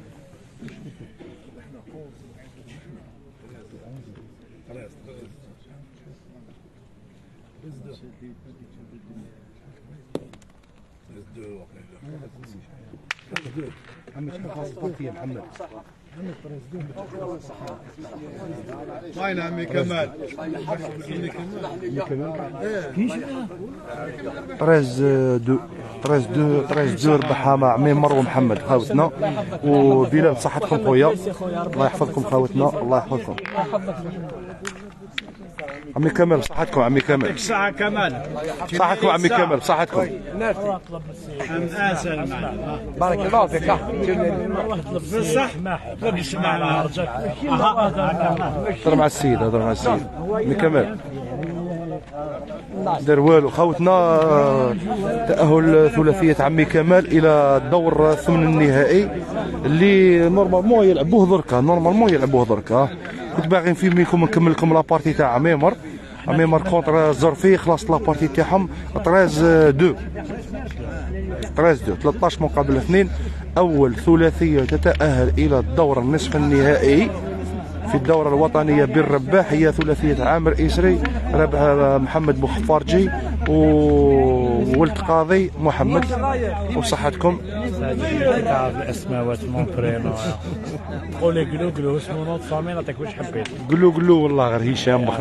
وين عمي كمال؟ 13 ربحها مع عميمر ومحمد خاوتنا. وبلال صحتكم خويا الله يحفظكم خاوتنا الله يحفظكم. عمي كمال صحتكم عمي كمال. الساعة كمال صحتكم عمي كمال صحتكم. بارك الله فيك بصح طلب السماع على رجلك. هضر مع السيد عمي كمال دار والو خاوتنا. تأهل ثلاثية عمي كمال إلى الدور الثمن النهائي اللي نورمالمون يلعبوه دركا. كنت باغي نفيلميكم نكمل لكم لابارتي تاع عميمر كونتر الزرفي. خلاص لابارتي تاعهم 13-2 13 مقابل 2. أول ثلاثية تتأهل إلى الدور النصف النهائي في الدورة الوطنية بالرباح هي ثلاثية عامر إسري ربحها محمد بوخفارجي وولد قاضي محمد. وصحتكم الاسماء مون برينو قولي قلو قلو اسمه نوت فامي نعطيك واش حبيت قلو قلو والله غير هشام بخ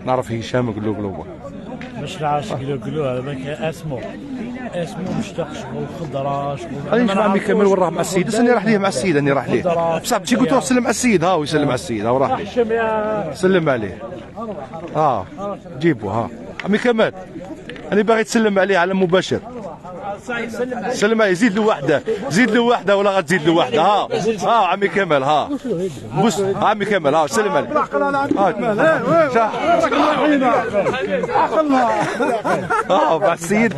نعرف هشام قلو قلو مش العاش قلو قلو هذا اسمه مشتق شغل خضره شغل خليني نشوف عمي كامل وين راه مع السيد. بس اني راح ليه مع السيد اني راح ليه بصح تجي قلت له سلم على السيد ها ويسلم على السيد ها وراه سلم عليه جيبوا ها عمي كمال انا باغي تسلم عليه على مباشر. سلم عليه زيد له وحده ولا غتزيد له وحده ها عمي كمال ها بص عمي كمال ها سلم عليه مع السيد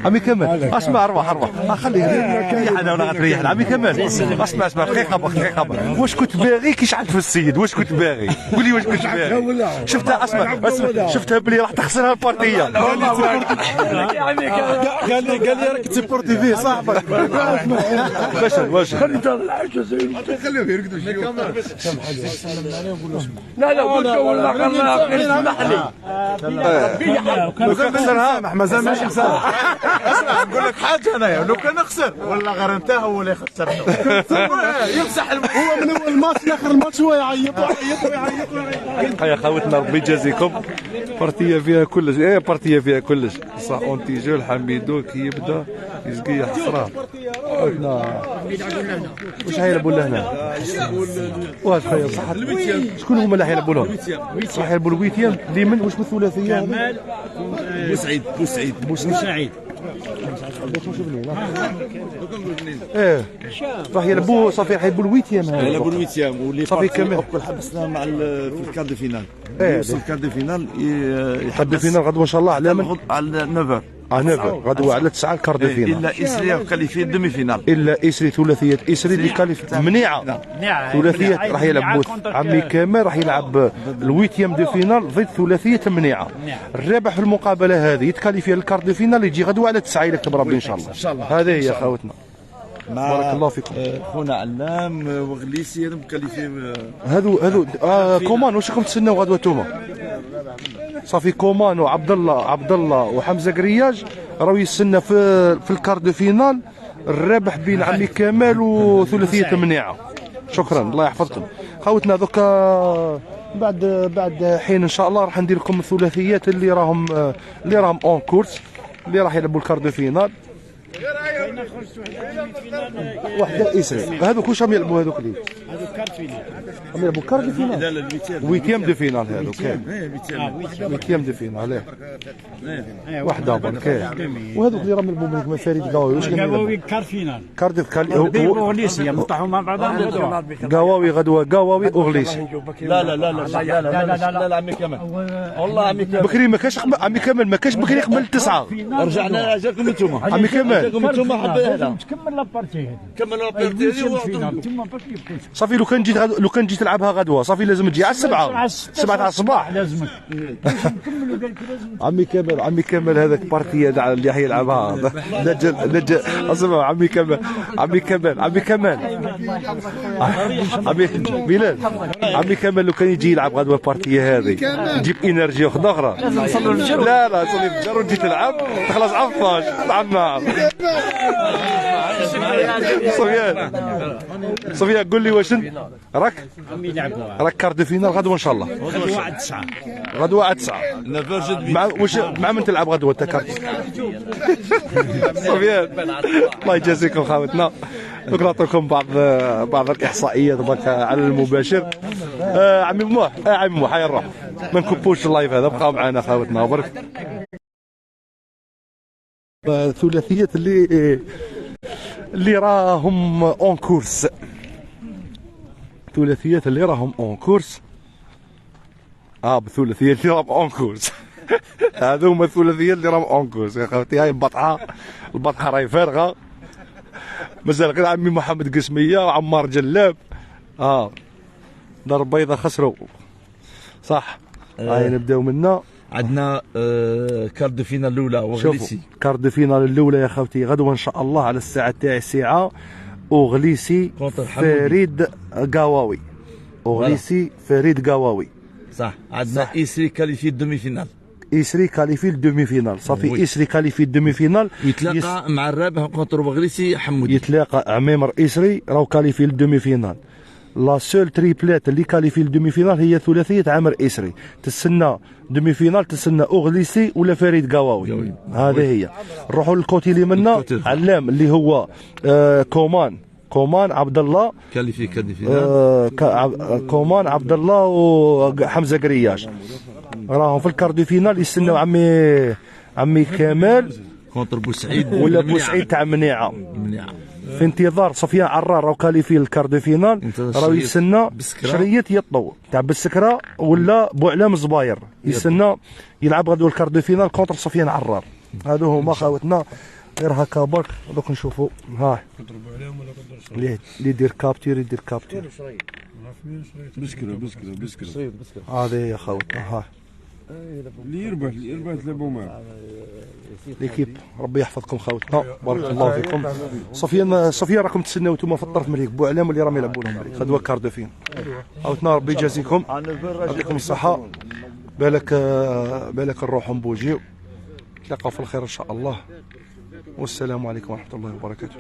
عمي كمال اسمع ارواح خليه يريحنا ولا غتريحنا عمي كمال اسمع دقيقه واش كنت باغي كي شعلت في السيد واش كنت باغي قول لي واش كنت باغي شفتها اسمع شفتها بلي راح تخسرها البارتيه قال لي راك تسبورتي فيه صاحبك واش خلي تاع العشاء خليهم يرقدوا شويه لا قلت والله اسمح لي خسرها مازال ماشي مسامح. اسمع نقول لك حاجه انايا لو كان نخسر والله غير انت هو اللي خسرته يمسح هو من اول الماتش لاخر الماتش هو يعيط يا خوتنا ربي يجازيكم. بارتيه فيها كلش صح اونتيجو الحميدو كي يبدا يزقي حصراه واش حيلعبوا لهنا واش خير صح شكون هما اللي حيلعبوا لهم راح يلعبوا الويتيام لمن واش بالثلاثيه كمال بوسعيد راح يلعبوا صافي حيلعبوا الويتيام يلعبوا الويتيام واللي صافي كمل حبسنا مع في الكارد فينال يوصل الكارد فينال الكارد فينال غدوه ان شاء الله على 9 غدوه على 9 الكارد فينال الا اسري كاليفي دمي فينال الا اسري ثلاثيه اسري اللي كاليفي منيعه ثلاثيه راح يلعب عمي كامل راح يلعب الويتيام دو فينال ضد ثلاثيه منيعه. الرابح في المقابله هذه يتكاليفي الكارد فينال يجي غدوه على 9 الا كتب ربي ان شاء الله. هذه هي خوتنا بارك الله فيكم. خونا علام وغليسي مكاليفي هذو كومان واش راكم تسناو غدوه نتوما صافي كومان وعبد الله وحمزه قرياج راهو يستنى في الكارد فينال الرابح بين عمي كمال وثلاثيه منيعه. شكرا الله يحفظكم خوتنا. دوكا بعد حين ان شاء الله راح ندير لكم الثلاثيات اللي راهم اون كورس اللي راح يلعبوا الكارد فينال. واحده اسري هذوك واش راهم يلعبوا هذوك اللي راهم يلعبوا كارد فينال ويتيام دو فينال هذوك ويتيام دو فينال واحده برك وهذوك اللي راهم يلعبوا من فريد قاوي واش قاوي كارد فينال وغليسي نطيحوا مع بعضهم قاوي غدوه قاوي وغليسي لا عمي كمال والله عمي كمال بكري ما كاش عمي كمال ما كاش بكري قبل 9 رجعنا جاكم انتم عمي كمال تكمل لابارتي هذه كمل لابارتي صافي لو كان جيت تلعبها غدوه صافي لازم تجي على 7 تاع الصباح لازمك نكملوا قال لك لازم عمي كمال هذاك بارتيه اللي حيلعبها نجل اسمع عمي كمال عمي بلال عمي كمال لو كان يجي يلعب غدوه البارتيه هذه يجيب انرجي اخرى لا صلي الفجر وتجي تلعب تخلص عفاش مع النار. صفيان قول لي واش راك كارد فينال غدوه ان شاء الله غدوه على 9 مع من تلعب غدوه انت كارد صفيان الله يجازيكم خاوتنا. دوك نعطيكم بعض الاحصائيات برك على المباشر. عمي موح هيا نروح ما نكبوش اللايف هذا بقاو معنا خاوتنا برك. الثلاثيات اللي راهم اون كورس بالثلاثيات اللي راهم اون كورس هذو هما الثلاثيات اللي راهم اون كورس يا خوتي. هاي البطحه راهي فارغه مازال غير عمي محمد قسميه وعمار جلاب دار البيضاء خسروا صح. هاي نبداو منا عندنا كارد فينال الاولى وغليسي. كارد فينال الاولى يا خوتي غدوه ان شاء الله على الساعه تاع 9 وغليسي فريد قاواوي اوغليسي فريد قواوي. صح. عندنا إيسري كاليفي الدومي فينال. إيسري كاليفي الدومي فينال. صافي إيسري كاليفي الدومي فينال. يتلاقى مع الرابح كونتر اوغليسي حمودي. يتلاقى عميمر إيسري راهو كاليفي الدومي فينال. لا سول تريبلات اللي كاليفي الدومي فينال هي ثلاثيه عامر إيسري. تسنى دومي فينال تسنى اوغليسي ولا فريد قواوي. هذه هي. نروحوا للكوتي اللي منا علام اللي هو كومان عبد الله كاليفي كومان عبد الله وحمزه قرياش راهم في الكاردو فينال يستناو عمي كمال كونتر بوسعيد ولا بوسعيد تاع منيعه في انتظار سفيان عرار راهو كاليفي الكاردو فينال راهو يستنى شريط يطو تاع بالسكره ولا بوعلام الزباير يستنى يلعب غدوه الكاردو فينال كونتر سفيان عرار. هادو هما خاوتنا غير هكا برك دوك نشوفوا ها اللي يدير كابتير بسكره هذه يا خوتنا ها اللي يربح تلعبوا معاه ليكيب. ربي يحفظكم خوتنا بارك الله فيكم. صفيان راكم تسناو نتوما في الطرف مريك بوعلام اللي راهم يلعبوا لهم مريك غدوه كاردو فين خوتنا ربي يجازيكم يعطيكم الصحه. بالك نروحوا نبوجيو نتلاقاو في الخير ان شاء الله. والسلام عليكم ورحمه الله وبركاته.